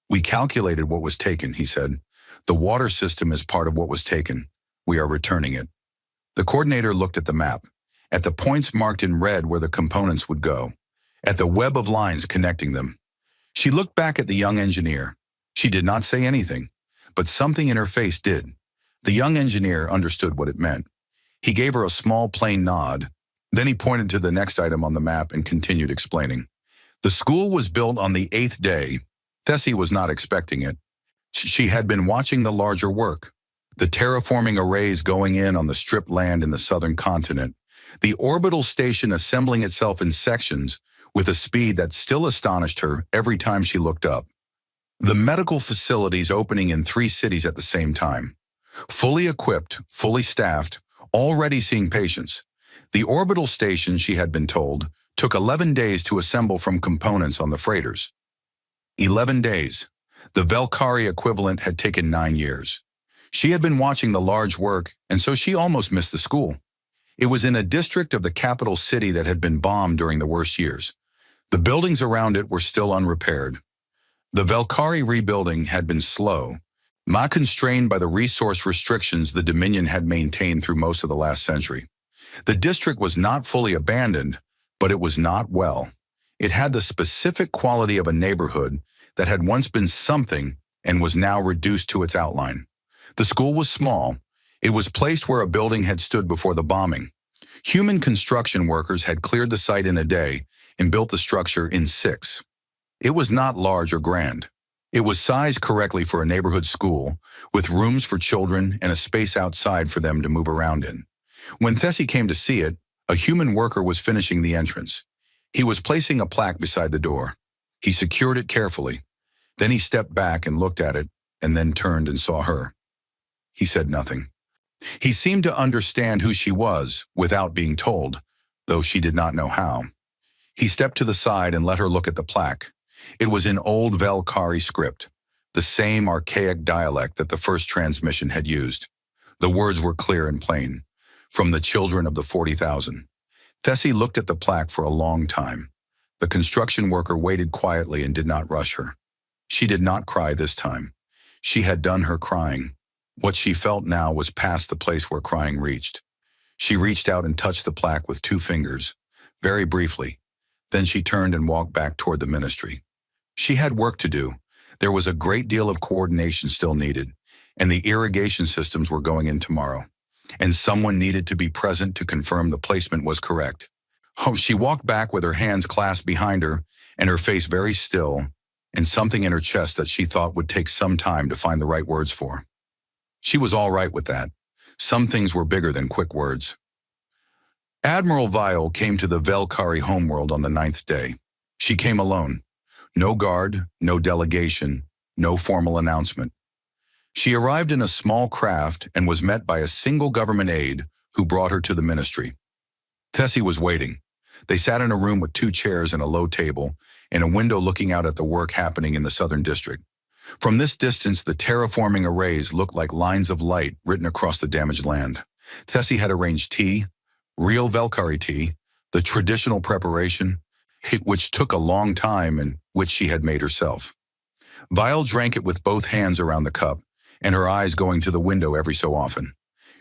"We calculated what was taken," he said. "The water system is part of what was taken. We are returning it." The coordinator looked at the map, at the points marked in red where the components would go, at the web of lines connecting them. She looked back at the young engineer. She did not say anything, but something in her face did. The young engineer understood what it meant. He gave her a small plain nod. Then he pointed to the next item on the map and continued explaining. The school was built on the 8th day. Tessie was not expecting it. She had been watching the larger work, the terraforming arrays going in on the stripped land in the southern continent, the orbital station assembling itself in sections with a speed that still astonished her every time she looked up, the medical facilities opening in 3 cities at the same time, fully equipped, fully staffed, already seeing patients. The orbital station, she had been told, took 11 days to assemble from components on the freighters. 11 days. The Valkyrie equivalent had taken 9 years. She had been watching the large work, and so she almost missed the school. It was in a district of the capital city that had been bombed during the worst years. The buildings around it were still unrepaired. The Valkyrie rebuilding had been slow, not constrained by the resource restrictions the Dominion had maintained through most of the last century. The district was not fully abandoned, but it was not well. It had the specific quality of a neighborhood that had once been something and was now reduced to its outline. The school was small. It was placed where a building had stood before the bombing. Human construction workers had cleared the site in a day and built the structure in 6. It was not large or grand. It was sized correctly for a neighborhood school, with rooms for children and a space outside for them to move around in. When Tessie came to see it, a human worker was finishing the entrance. He was placing a plaque beside the door. He secured it carefully. Then he stepped back and looked at it, and then turned and saw her. He said nothing. He seemed to understand who she was without being told, though she did not know how. He stepped to the side and let her look at the plaque. It was in old Valkyrie script, the same archaic dialect that the first transmission had used. The words were clear and plain. From the children of the 40,000. Tessie looked at the plaque for a long time. The construction worker waited quietly and did not rush her. She did not cry this time. She had done her crying. What she felt now was past the place where crying reached. She reached out and touched the plaque with 2 fingers, very briefly. Then she turned and walked back toward the ministry. She had work to do. There was a great deal of coordination still needed, and the irrigation systems were going in tomorrow. And someone needed to be present to confirm the placement was correct. She walked back with her hands clasped behind her and her face very still, and something in her chest that she thought would take some time to find the right words for. She was all right with that. Some things were bigger than quick words. Admiral Vial came to the Valkyrie homeworld on the 9th day. She came alone. No guard, no delegation, no formal announcement. She arrived in a small craft and was met by a single government aide who brought her to the ministry. Tessie was waiting. They sat in a room with 2 chairs and a low table and a window looking out at the work happening in the southern district. From this distance, the terraforming arrays looked like lines of light written across the damaged land. Tessie had arranged tea, real Valkyrie tea, the traditional preparation, which took a long time and which she had made herself. Vial drank it with both hands around the cup, and her eyes going to the window every so often.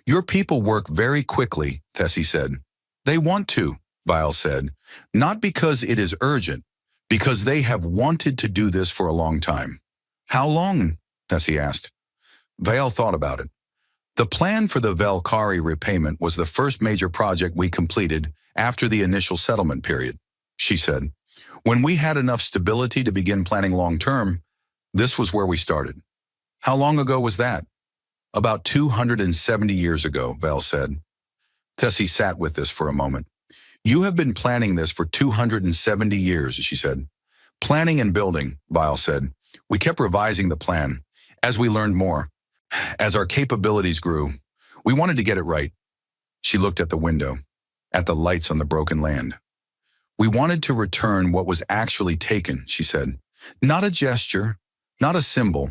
"Your people work very quickly," Tessie said. "They want to," Vial said, "not because it is urgent, because they have wanted to do this for a long time." "How long?" Tessie asked. Vial thought about it. "The plan for the Valkyrie repayment was the first major project we completed after the initial settlement period," she said. "When we had enough stability to begin planning long-term, this was where we started." "How long ago was that?" About 270 years ago, Val said. Tessie sat with this for a moment. You have been planning this for 270 years, she said. Planning and building, Val said. We kept revising the plan. As we learned more, as our capabilities grew, we wanted to get it right. She looked at the window, at the lights on the broken land. We wanted to return what was actually taken, she said. Not a gesture, not a symbol,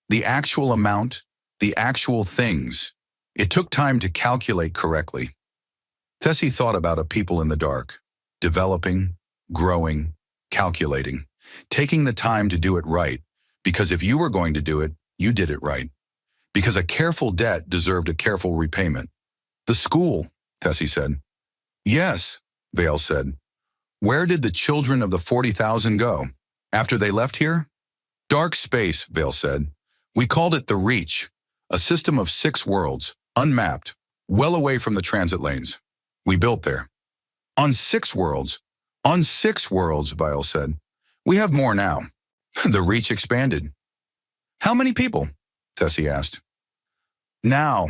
the actual amount, the actual things. It took time to calculate correctly. Tessie thought about a people in the dark, developing, growing, calculating, taking the time to do it right, because if you were going to do it, you did it right. Because a careful debt deserved a careful repayment. The school, Tessie said. Yes, Vale said. Where did the children of the 40,000 go? After they left here? Dark space, Vale said. We called it the Reach, a system of 6 worlds, unmapped, well away from the transit lanes. We built there. On 6 worlds, Vile said. We have more now. The Reach expanded. How many people? Tessie asked. Now,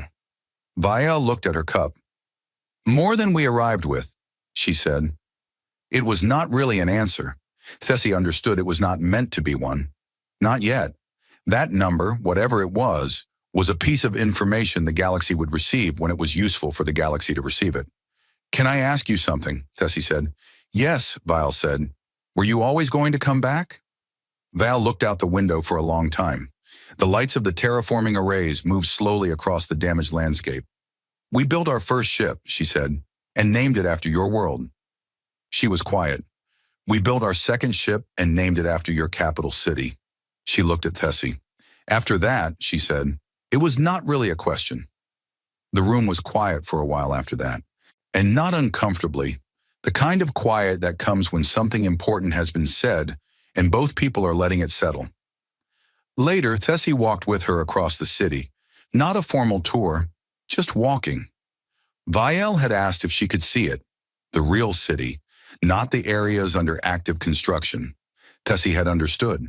Vile looked at her cup. More than we arrived with, she said. It was not really an answer. Tessie understood it was not meant to be one. Not yet. That number, whatever it was a piece of information the galaxy would receive when it was useful for the galaxy to receive it. Can I ask you something? Tessie said. Yes, Vile said. Were you always going to come back? Val looked out the window for a long time. The lights of the terraforming arrays moved slowly across the damaged landscape. We built our first ship, she said, and named it after your world. She was quiet. We built our second ship and named it after your capital city. She looked at Tessie. After that, she said, it was not really a question. The room was quiet for a while after that, and not uncomfortably, the kind of quiet that comes when something important has been said and both people are letting it settle. Later, Tessie walked with her across the city, not a formal tour, just walking. Vielle had asked if she could see it, the real city, not the areas under active construction. Tessie had understood.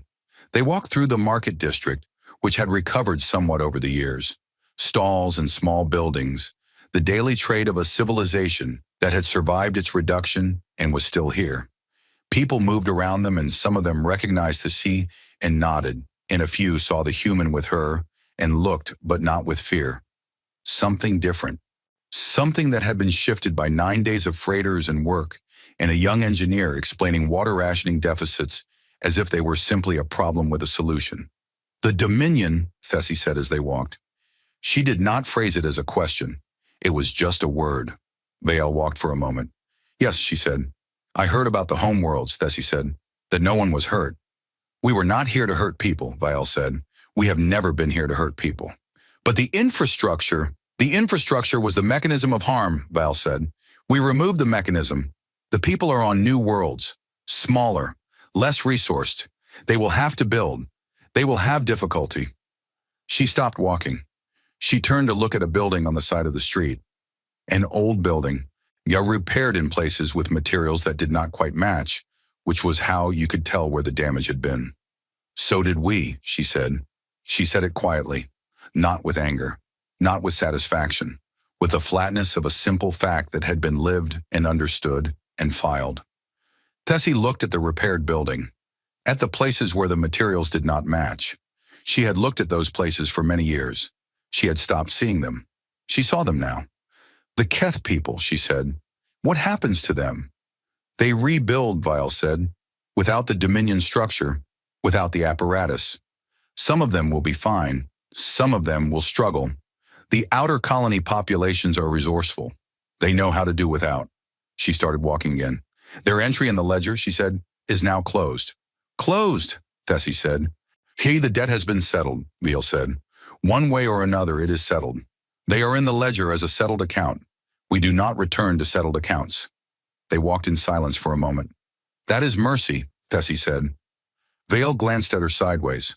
They walked through the market district, which had recovered somewhat over the years. Stalls and small buildings, the daily trade of a civilization that had survived its reduction and was still here. People moved around them, and some of them recognized the sea and nodded, and a few saw the human with her and looked, but not with fear. Something different. Something that had been shifted by 9 days of freighters and work, and a young engineer explaining water rationing deficits as if they were simply a problem with a solution. The Dominion, Tessie said as they walked. She did not phrase it as a question. It was just a word. Vale walked for a moment. Yes, she said. I heard about the homeworlds, Tessie said, that no one was hurt. We were not here to hurt people, Vale said. We have never been here to hurt people. But the infrastructure was the mechanism of harm, Vale said. We removed the mechanism. The people are on new worlds, smaller, less resourced. They will have to build. They will have difficulty. She stopped walking. She turned to look at a building on the side of the street. An old building, repaired in places with materials that did not quite match, which was how you could tell where the damage had been. So did we, she said. She said it quietly, not with anger, not with satisfaction, with the flatness of a simple fact that had been lived and understood and filed. Tessie looked at the repaired building, at the places where the materials did not match. She had looked at those places for many years. She had stopped seeing them. She saw them now. The Keth people, she said. What happens to them? They rebuild, Vile said, without the Dominion structure, without the apparatus. Some of them will be fine. Some of them will struggle. The outer colony populations are resourceful. They know how to do without. She started walking again. Their entry in the ledger, she said, is now closed. Closed, Tessie said. Here the debt has been settled, Vile said. One way or another it is settled. They are in the ledger as a settled account. We do not return to settled accounts. They walked in silence for a moment. That is mercy, Tessie said. Vale glanced at her sideways.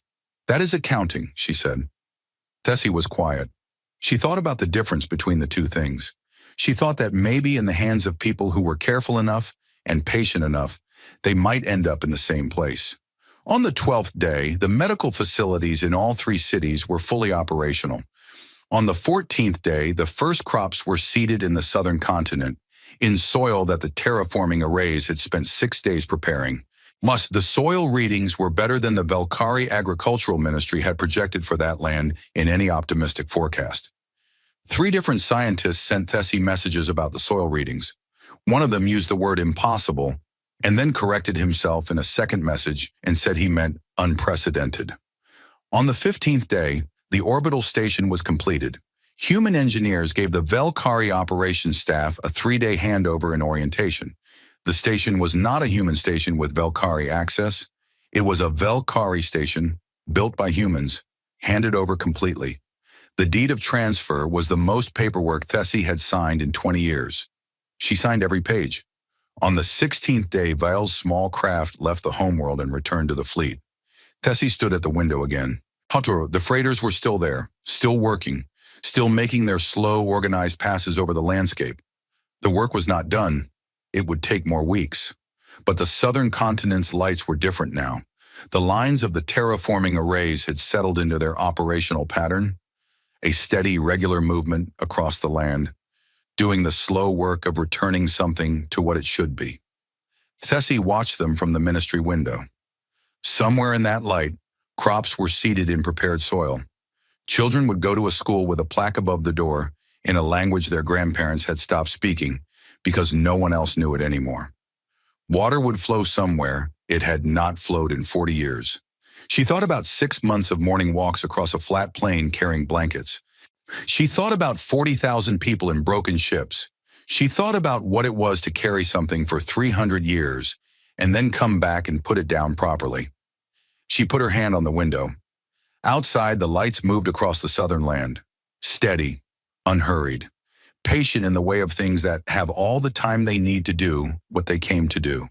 That is accounting, she said. Tessie was quiet. She thought about the difference between the two things. She thought that maybe in the hands of people who were careful enough and patient enough, they might end up in the same place. On the 12th day, the medical facilities in all 3 cities were fully operational. On the 14th day, the first crops were seeded in the southern continent, in soil that the terraforming arrays had spent 6 days preparing. The soil readings were better than the Valkyrie Agricultural Ministry had projected for that land in any optimistic forecast. 3 different scientists sent Thessi messages about the soil readings. One of them used the word impossible, and then corrected himself in a second message and said he meant unprecedented. On the 15th day, the orbital station was completed. Human engineers gave the Valkyrie operations staff a 3-day handover and orientation. The station was not a human station with Valkyrie access. It was a Valkyrie station, built by humans, handed over completely. The deed of transfer was the most paperwork Thessi had signed in 20 years. She signed every page. On the 16th day, Val's small craft left the homeworld and returned to the fleet. Thessi stood at the window again. The freighters were still there, still working, still making their slow, organized passes over the landscape. The work was not done. It would take more weeks. But the southern continent's lights were different now. The lines of the terraforming arrays had settled into their operational pattern, a steady, regular movement across the land, doing the slow work of returning something to what it should be. Thessi watched them from the ministry window. Somewhere in that light, crops were seeded in prepared soil. Children would go to a school with a plaque above the door in a language their grandparents had stopped speaking because no one else knew it anymore. Water would flow somewhere it had not flowed in 40 years. She thought about 6 months of morning walks across a flat plain carrying blankets. She thought about 40,000 people in broken ships. She thought about what it was to carry something for 300 years and then come back and put it down properly. She put her hand on the window. Outside, the lights moved across the southern land, steady, unhurried, patient in the way of things that have all the time they need to do what they came to do.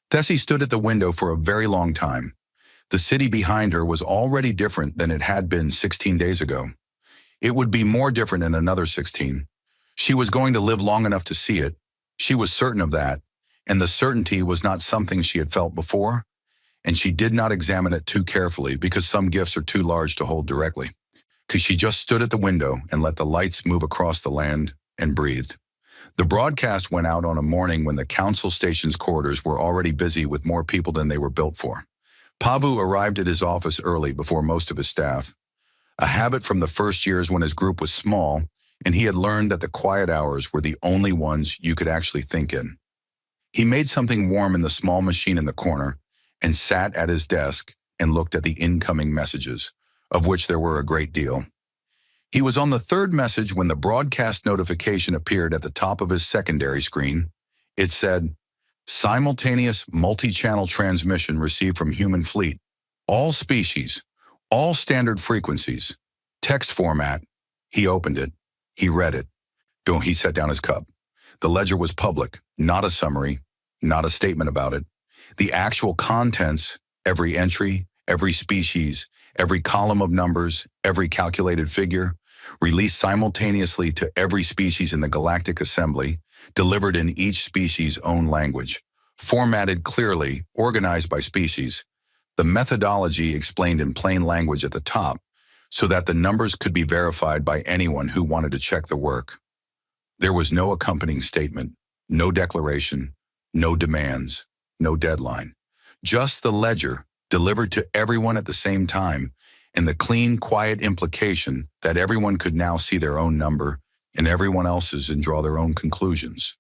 Thessi stood at the window for a very long time. The city behind her was already different than it had been 16 days ago. It would be more different in another 16. She was going to live long enough to see it. She was certain of that, and the certainty was not something she had felt before, and she did not examine it too carefully because some gifts are too large to hold directly. Because she just stood at the window and let the lights move across the land and breathed. The broadcast went out on a morning when the council station's corridors were already busy with more people than they were built for. Pavu arrived at his office early before most of his staff, a habit from the first years when his group was small, and he had learned that the quiet hours were the only ones you could actually think in. He made something warm in the small machine in the corner and sat at his desk and looked at the incoming messages, of which there were a great deal. He was on the third message when the broadcast notification appeared at the top of his secondary screen. It said, "Simultaneous multi-channel transmission received from human fleet. All species, all standard frequencies. Text format." He opened it. He read it. He set down his cup. The ledger was public, not a summary, not a statement about it. The actual contents, every entry, every species, every column of numbers, every calculated figure, released simultaneously to every species in the Galactic Assembly, delivered in each species' own language, formatted clearly, organized by species, the methodology explained in plain language at the top, so that the numbers could be verified by anyone who wanted to check the work. There was no accompanying statement, no declaration, no demands, no deadline. Just the ledger, delivered to everyone at the same time, and the clean, quiet implication that everyone could now see their own number and everyone else's and draw their own conclusions.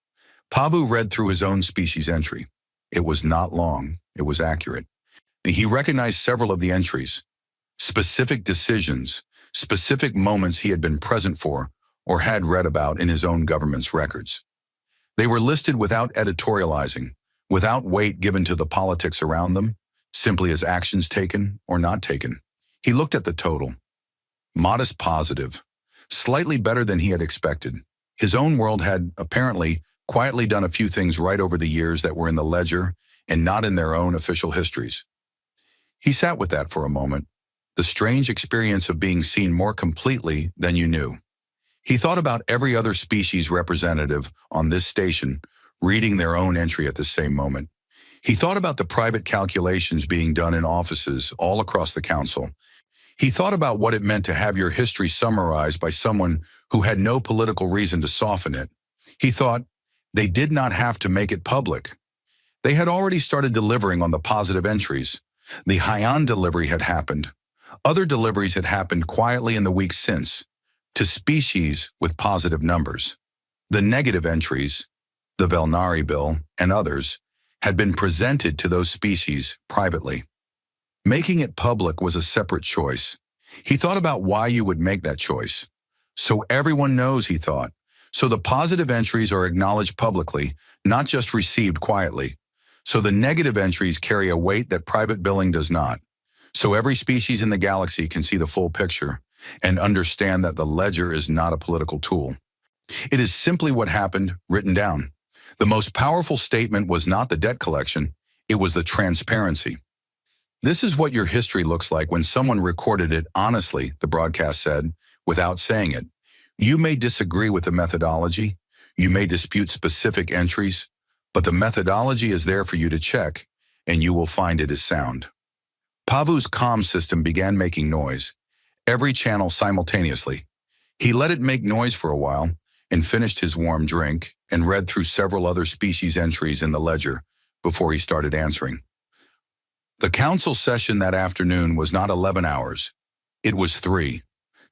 Pavu read through his own species entry. It was not long. It was accurate. He recognized several of the entries, specific decisions, specific moments he had been present for or had read about in his own government's records. They were listed without editorializing, without weight given to the politics around them, simply as actions taken or not taken. He looked at the total. Modest positive, slightly better than he had expected. His own world had, apparently, quietly done a few things right over the years that were in the ledger and not in their own official histories. He sat with that for a moment, the strange experience of being seen more completely than you knew. He thought about every other species representative on this station reading their own entry at the same moment. He thought about the private calculations being done in offices all across the council. He thought about what it meant to have your history summarized by someone who had no political reason to soften it. He thought, they did not have to make it public. They had already started delivering on the positive entries. The Haiyan delivery had happened. Other deliveries had happened quietly in the weeks since, to species with positive numbers. The negative entries, the Velnari bill, and others, had been presented to those species privately. Making it public was a separate choice. He thought about why you would make that choice. So everyone knows, he thought. So the positive entries are acknowledged publicly, not just received quietly. So the negative entries carry a weight that private billing does not. So every species in the galaxy can see the full picture and understand that the ledger is not a political tool. It is simply what happened, written down. The most powerful statement was not the debt collection, it was the transparency. This is what your history looks like when someone recorded it honestly, the broadcast said, without saying it. You may disagree with the methodology, you may dispute specific entries, but the methodology is there for you to check, and you will find it is sound. Pavu's comm system began making noise, every channel simultaneously. He let it make noise for a while, and finished his warm drink, and read through several other species entries in the ledger before he started answering. The council session that afternoon was not 11 hours. It was 3.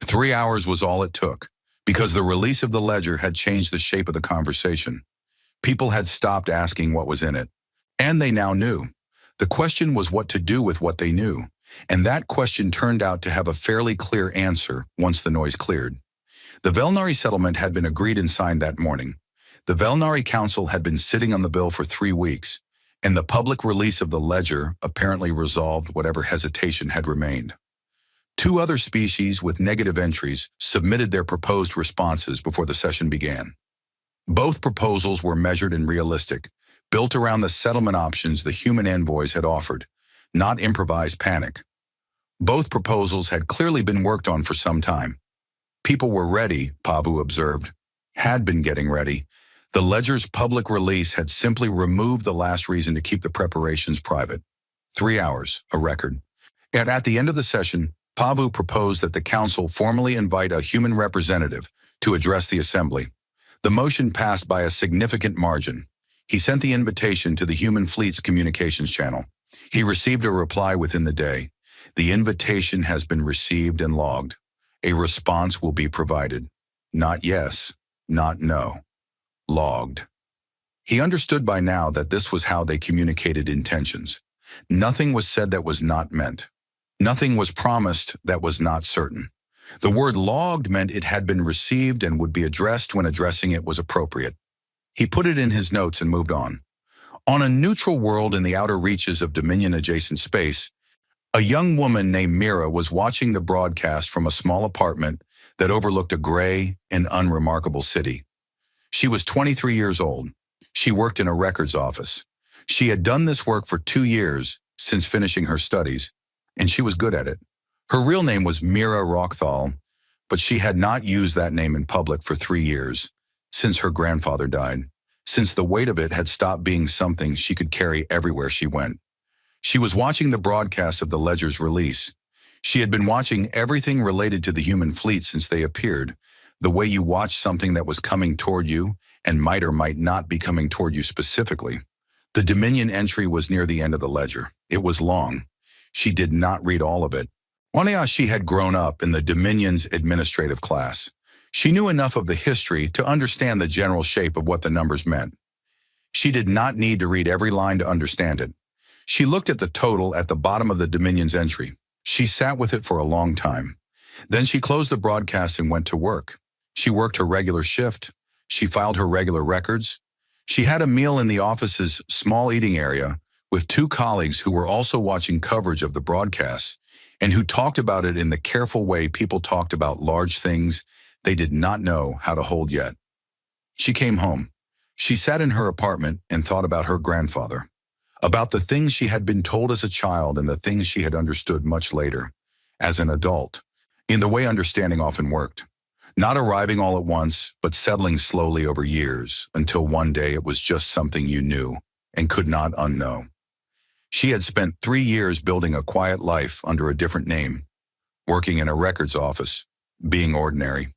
3 hours was all it took, because the release of the ledger had changed the shape of the conversation. People had stopped asking what was in it, and they now knew. The question was what to do with what they knew, and that question turned out to have a fairly clear answer once the noise cleared. The Velnari settlement had been agreed and signed that morning. The Velnari Council had been sitting on the bill for 3 weeks, and the public release of the ledger apparently resolved whatever hesitation had remained. 2 other species with negative entries submitted their proposed responses before the session began. Both proposals were measured and realistic, built around the settlement options the human envoys had offered, not improvised panic. Both proposals had clearly been worked on for some time. People were ready, Pavu observed, had been getting ready. The ledger's public release had simply removed the last reason to keep the preparations private. 3 hours, a record. And at the end of the session, Pavu proposed that the council formally invite a human representative to address the assembly. The motion passed by a significant margin. He sent the invitation to the human fleet's communications channel. He received a reply within the day. The invitation has been received and logged. A response will be provided. Not yes, not no. Logged. He understood by now that this was how they communicated intentions. Nothing was said that was not meant. Nothing was promised that was not certain. The word logged meant it had been received and would be addressed when addressing it was appropriate. He put it in his notes and moved on. On a neutral world in the outer reaches of Dominion-adjacent space, a young woman named Mira was watching the broadcast from a small apartment that overlooked a gray and unremarkable city. She was 23 years old. She worked in a records office. She had done this work for 2 years since finishing her studies, and she was good at it. Her real name was Mira Rockthal, but she had not used that name in public for 3 years, since her grandfather died, since the weight of it had stopped being something she could carry everywhere she went. She was watching the broadcast of the ledger's release. She had been watching everything related to the human fleet since they appeared, the way you watch something that was coming toward you and might or might not be coming toward you specifically. The Dominion entry was near the end of the ledger. It was long. She did not read all of it. She had grown up in the Dominion's administrative class. She knew enough of the history to understand the general shape of what the numbers meant. She did not need to read every line to understand it. She looked at the total at the bottom of the Dominion's entry. She sat with it for a long time. Then she closed the broadcast and went to work. She worked her regular shift. She filed her regular records. She had a meal in the office's small eating area with 2 colleagues who were also watching coverage of the broadcast and who talked about it in the careful way people talked about large things they did not know how to hold yet. She came home. She sat in her apartment and thought about her grandfather, about the things she had been told as a child and the things she had understood much later, as an adult, in the way understanding often worked. Not arriving all at once, but settling slowly over years, until one day it was just something you knew and could not unknow. She had spent 3 years building a quiet life under a different name. working in a records office, being ordinary.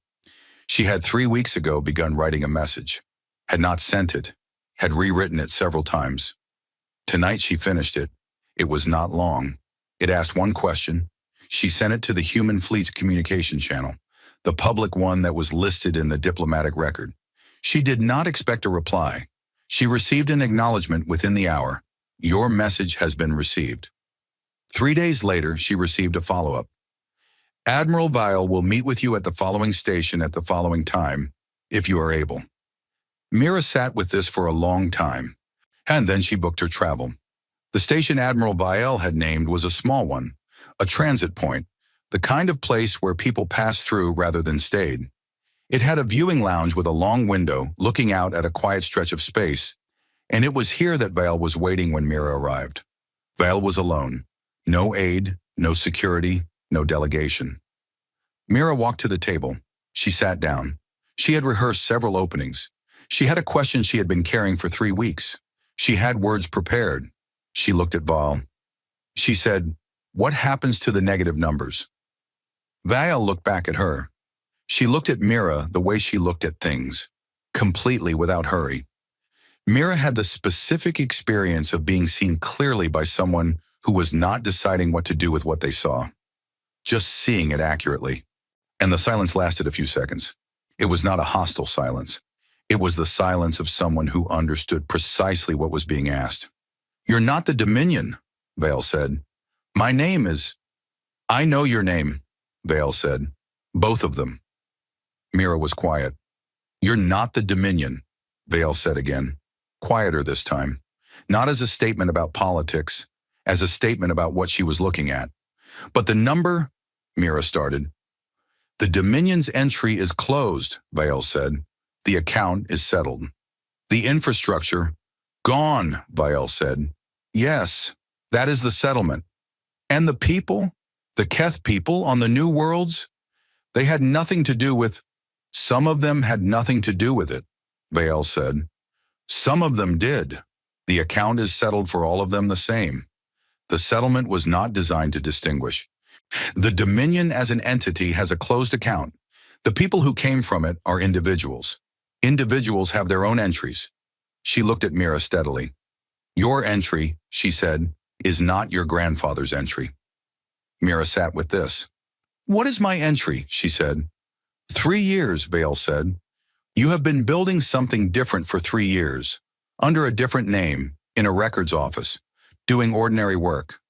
She had 3 weeks ago begun writing a message, had not sent it, had rewritten it several times. Tonight she finished it. It was not long. It asked one question. She sent it to the Human Fleet's communication channel, the public one that was listed in the diplomatic record. She did not expect a reply. She received an acknowledgement within the hour. Your message has been received. 3 days later, she received a follow-up. Admiral Weil will meet with you at the following station at the following time, if you are able. Mira sat with this for a long time, and then she booked her travel. The station Admiral Weil had named was a small one, a transit point, the kind of place where people passed through rather than stayed. It had a viewing lounge with a long window looking out at a quiet stretch of space, and it was here that Weil was waiting when Mira arrived. Weil was alone. No aide, no security, no delegation. Mira walked to the table. She sat down. She had rehearsed several openings. She had a question she had been carrying for 3 weeks. She had words prepared. She looked at Weil. She said, "What happens to the negative numbers?" Weil looked back at her. She looked at Mira the way she looked at things, completely without hurry. Mira had the specific experience of being seen clearly by someone who was not deciding what to do with what they saw, just seeing it accurately. And the silence lasted a few seconds. It was not a hostile silence. It was the silence of someone who understood precisely what was being asked. "You're not the Dominion," Vale said. "My name is—" "I know your name," Vale said. "Both of them." Mira was quiet. "You're not the Dominion," Vale said again, quieter this time, not as a statement about politics, as a statement about what she was looking at. "But the number," Mira started. "The Dominion's entry is closed," Vale said. "The account is settled." "The infrastructure—" "Gone," Vale said. "Yes, that is the settlement." "And the people? The Keth people on the New Worlds? They had nothing to do with—" "Some of them had nothing to do with it," Vale said. "Some of them did. The account is settled for all of them the same. The settlement was not designed to distinguish. The Dominion as an entity has a closed account. The people who came from it are individuals. Individuals have their own entries." She looked at Mira steadily. "Your entry," she said, "is not your grandfather's entry." Mira sat with this. "What is my entry?" she said. 3 years, Vale said. "You have been building something different for 3 years, under a different name, in a records office, doing ordinary work.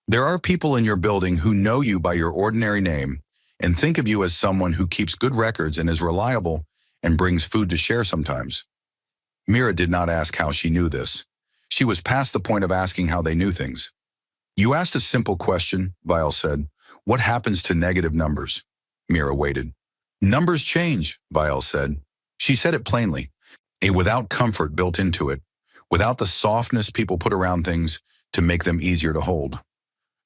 There are people in your building who know you by your ordinary name and think of you as someone who keeps good records and is reliable and brings food to share sometimes." Mira did not ask how she knew this. She was past the point of asking how they knew things. "You asked a simple question," Vile said. "What happens to negative numbers?" Mira waited. "Numbers change," Vile said. She said it plainly, without comfort built into it, without the softness people put around things to make them easier to hold.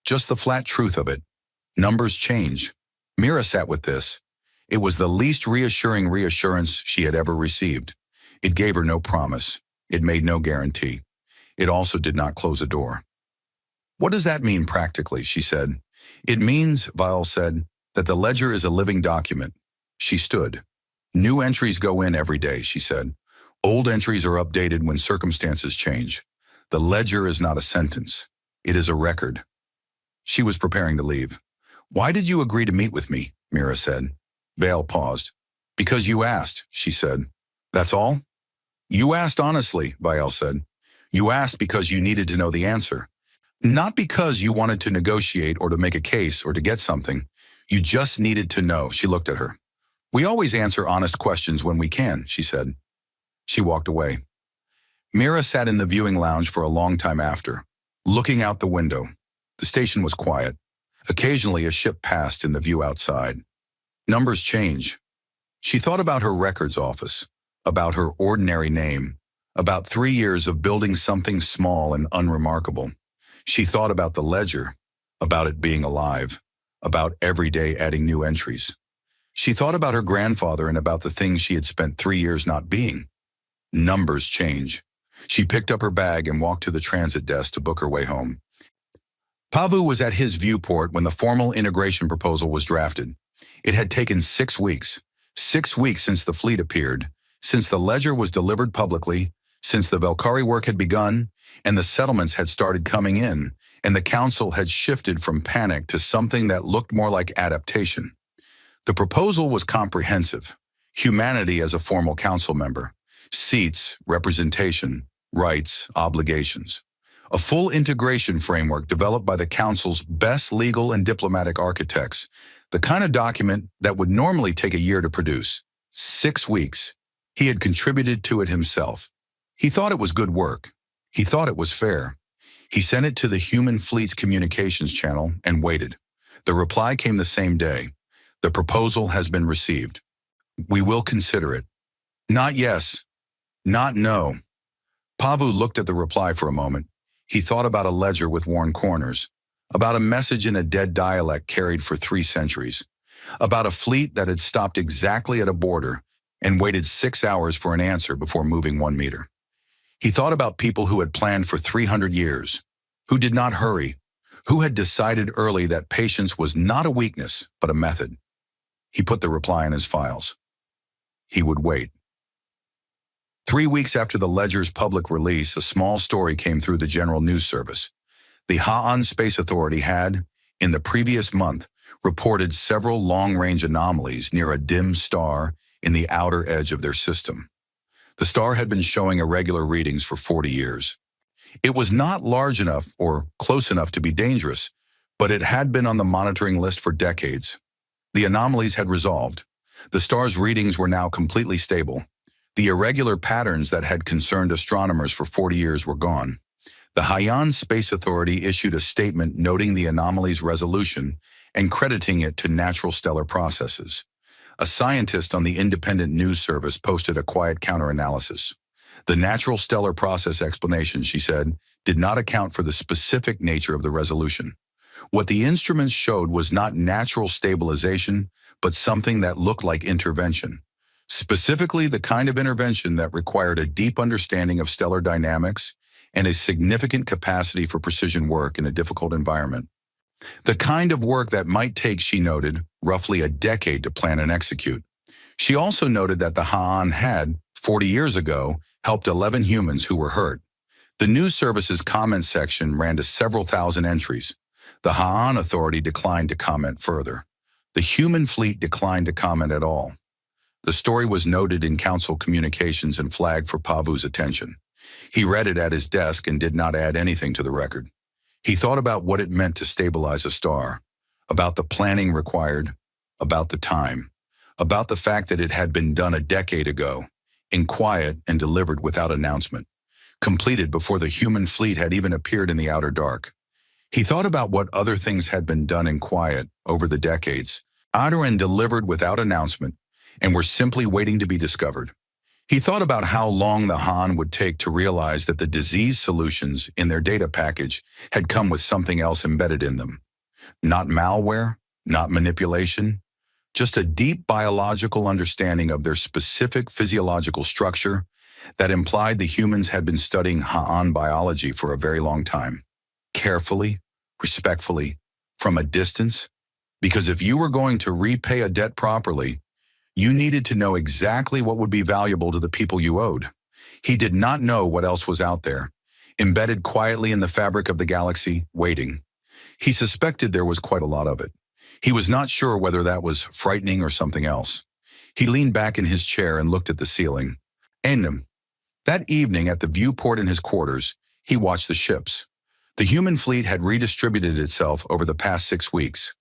Just the flat truth of it. Numbers change. Mira sat with this. It was the least reassuring reassurance she had ever received. It gave her no promise. It made no guarantee. It also did not close a door. "What does that mean practically?" she said. "It means," Vile said, "that the ledger is a living document." She stood. "New entries go in every day," she said. "Old entries are updated when circumstances change. The ledger is not a sentence. It is a record." She was preparing to leave. "Why did you agree to meet with me?" Mira said. Vale paused. "Because you asked," she said. "That's all?" "You asked honestly," Vale said. "You asked because you needed to know the answer. Not because you wanted to negotiate or to make a case or to get something. You just needed to know." She looked at her. "We always answer honest questions when we can," she said. She walked away. Mira sat in the viewing lounge for a long time after, looking out the window. The station was quiet. Occasionally a ship passed in the view outside. Numbers change. She thought about her records office, about her ordinary name, about 3 years of building something small and unremarkable. She thought about the ledger, about it being alive, about every day adding new entries. She thought about her grandfather and about the things she had spent 3 years not being. Numbers change. She picked up her bag and walked to the transit desk to book her way home. Pavu was at his viewport when the formal integration proposal was drafted. It had taken 6 weeks. 6 weeks since the fleet appeared, since the ledger was delivered publicly, since the Valkyrie work had begun, and the settlements had started coming in, and the council had shifted from panic to something that looked more like adaptation. The proposal was comprehensive. Humanity as a formal council member. Seats, representation, rights, obligations. A full integration framework developed by the council's best legal and diplomatic architects. The kind of document that would normally take a year to produce. 6 weeks. He had contributed to it himself. He thought it was good work. He thought it was fair. He sent it to the human fleet's communications channel and waited. The reply came the same day. The proposal has been received. We will consider it. Not yes. Not no. Pavu looked at the reply for a moment. He thought about a ledger with worn corners, about a message in a dead dialect carried for 3 centuries, about a fleet that had stopped exactly at a border and waited 6 hours for an answer before moving 1 meter. He thought about people who had planned for 300 years, who did not hurry, who had decided early that patience was not a weakness, but a method. He put the reply in his files. He would wait. 3 weeks after the ledger's public release, a small story came through the General News Service. The Ha'an Space Authority had, in the previous month, reported several long-range anomalies near a dim star in the outer edge of their system. The star had been showing irregular readings for 40 years. It was not large enough or close enough to be dangerous, but it had been on the monitoring list for decades. The anomalies had resolved. The star's readings were now completely stable. The irregular patterns that had concerned astronomers for 40 years were gone. The Ha'an Space Authority issued a statement noting the anomaly's resolution and crediting it to natural stellar processes. A scientist on the independent news service posted a quiet counter-analysis. The natural stellar process explanation, she said, did not account for the specific nature of the resolution. What the instruments showed was not natural stabilization, but something that looked like intervention. Specifically, the kind of intervention that required a deep understanding of stellar dynamics and a significant capacity for precision work in a difficult environment. The kind of work that might take, she noted, roughly a decade to plan and execute. She also noted that the Ha'an had, 40 years ago, helped 11 humans who were hurt. The news service's comment section ran to several thousand entries. The Ha'an Authority declined to comment further. The human fleet declined to comment at all. The story was noted in council communications and flagged for Pavu's attention. He read it at his desk and did not add anything to the record. He thought about what it meant to stabilize a star, about the planning required, about the time, about the fact that it had been done a decade ago, in quiet and delivered without announcement, completed before the human fleet had even appeared in the outer dark. He thought about what other things had been done in quiet over the decades, outer and delivered without announcement, and were simply waiting to be discovered. He thought about how long the Han would take to realize that the disease solutions in their data package had come with something else embedded in them. Not malware, not manipulation, just a deep biological understanding of their specific physiological structure that implied the humans had been studying Ha'an biology for a very long time. Carefully, respectfully, from a distance, because if you were going to repay a debt properly, you needed to know exactly what would be valuable to the people you owed. He did not know what else was out there, embedded quietly in the fabric of the galaxy, waiting. He suspected there was quite a lot of it. He was not sure whether that was frightening or something else. He leaned back in his chair and looked at the ceiling. That evening at the viewport in his quarters, he watched the ships. The human fleet had redistributed itself over the past 6 weeks,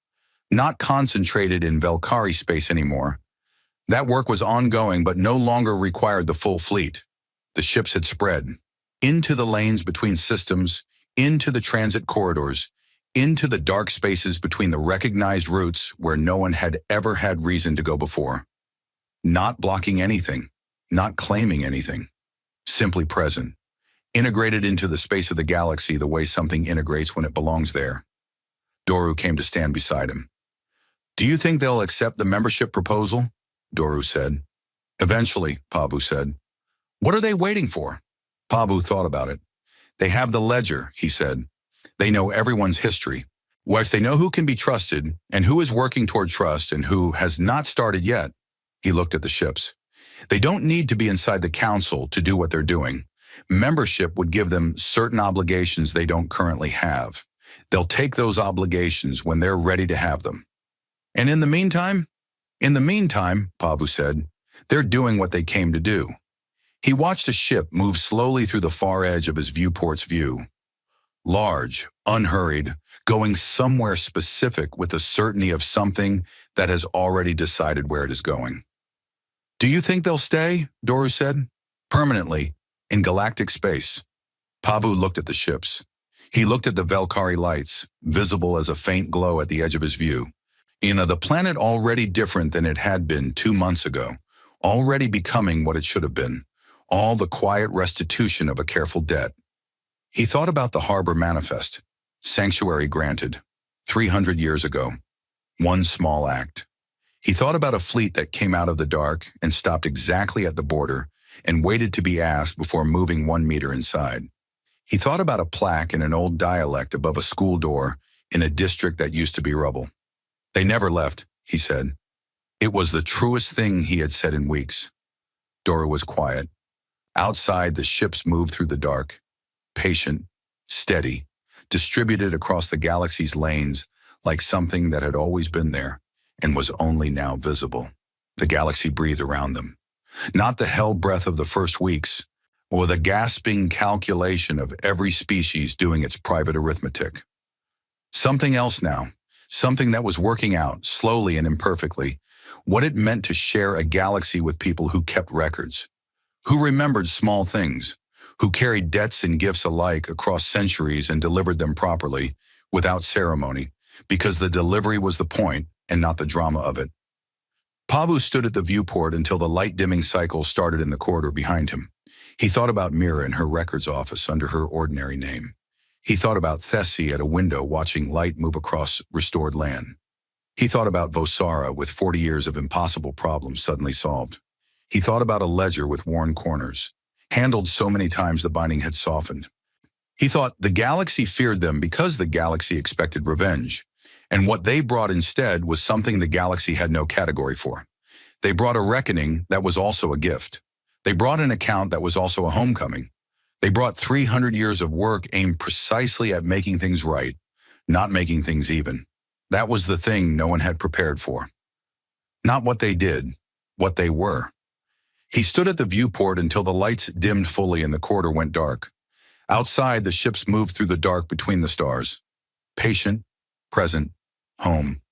not concentrated in Valkyrie space anymore. That work was ongoing but no longer required the full fleet. The ships had spread into the lanes between systems, into the transit corridors, into the dark spaces between the recognized routes where no one had ever had reason to go before. Not blocking anything, not claiming anything, simply present, integrated into the space of the galaxy the way something integrates when it belongs there. Doru came to stand beside him. "Do you think they'll accept the membership proposal?" Doru said. "Eventually," Pavu said. "What are they waiting for?" Pavu thought about it. "They have the ledger," he said. They know everyone's history. Once they know who can be trusted and who is working toward trust and who has not started yet, he looked at the ships. They don't need to be inside the council to do what they're doing. Membership would give them certain obligations they don't currently have. They'll take those obligations when they're ready to have them. And in the meantime, Pavu said, they're doing what they came to do. He watched a ship move slowly through the far edge of his viewport's view. Large, unhurried, going somewhere specific with the certainty of something that has already decided where it is going. Do you think they'll stay? Doru said. Permanently, in galactic space. Pavu looked at the ships. He looked at the Velkari lights, visible as a faint glow at the edge of his view. The planet already different than it had been 2 months ago, already becoming what it should have been, all the quiet restitution of a careful debt. He thought about the harbor manifest, sanctuary granted, 300 years ago, one small act. He thought about a fleet that came out of the dark and stopped exactly at the border and waited to be asked before moving 1 meter inside. He thought about a plaque in an old dialect above a school door in a district that used to be rubble. They never left, he said. It was the truest thing he had said in weeks. Dora was quiet. Outside, the ships moved through the dark, patient, steady, distributed across the galaxy's lanes like something that had always been there and was only now visible. The galaxy breathed around them. Not the hell breath of the first weeks, or the gasping calculation of every species doing its private arithmetic. Something else now, something that was working out, slowly and imperfectly, what it meant to share a galaxy with people who kept records, who remembered small things, who carried debts and gifts alike across centuries and delivered them properly, without ceremony, because the delivery was the point and not the drama of it. Pavu stood at the viewport until the light-dimming cycle started in the corridor behind him. He thought about Mira in her records office under her ordinary name. He thought about Thessie at a window watching light move across restored land. He thought about Vosara with 40 years of impossible problems suddenly solved. He thought about a ledger with worn corners, handled so many times the binding had softened. He thought the galaxy feared them because the galaxy expected revenge, and what they brought instead was something the galaxy had no category for. They brought a reckoning that was also a gift. They brought an account that was also a homecoming. They brought 300 years of work aimed precisely at making things right, not making things even. That was the thing no one had prepared for. Not what they did, what they were. He stood at the viewport until the lights dimmed fully and the corridor went dark. Outside, the ships moved through the dark between the stars. Patient, present, home.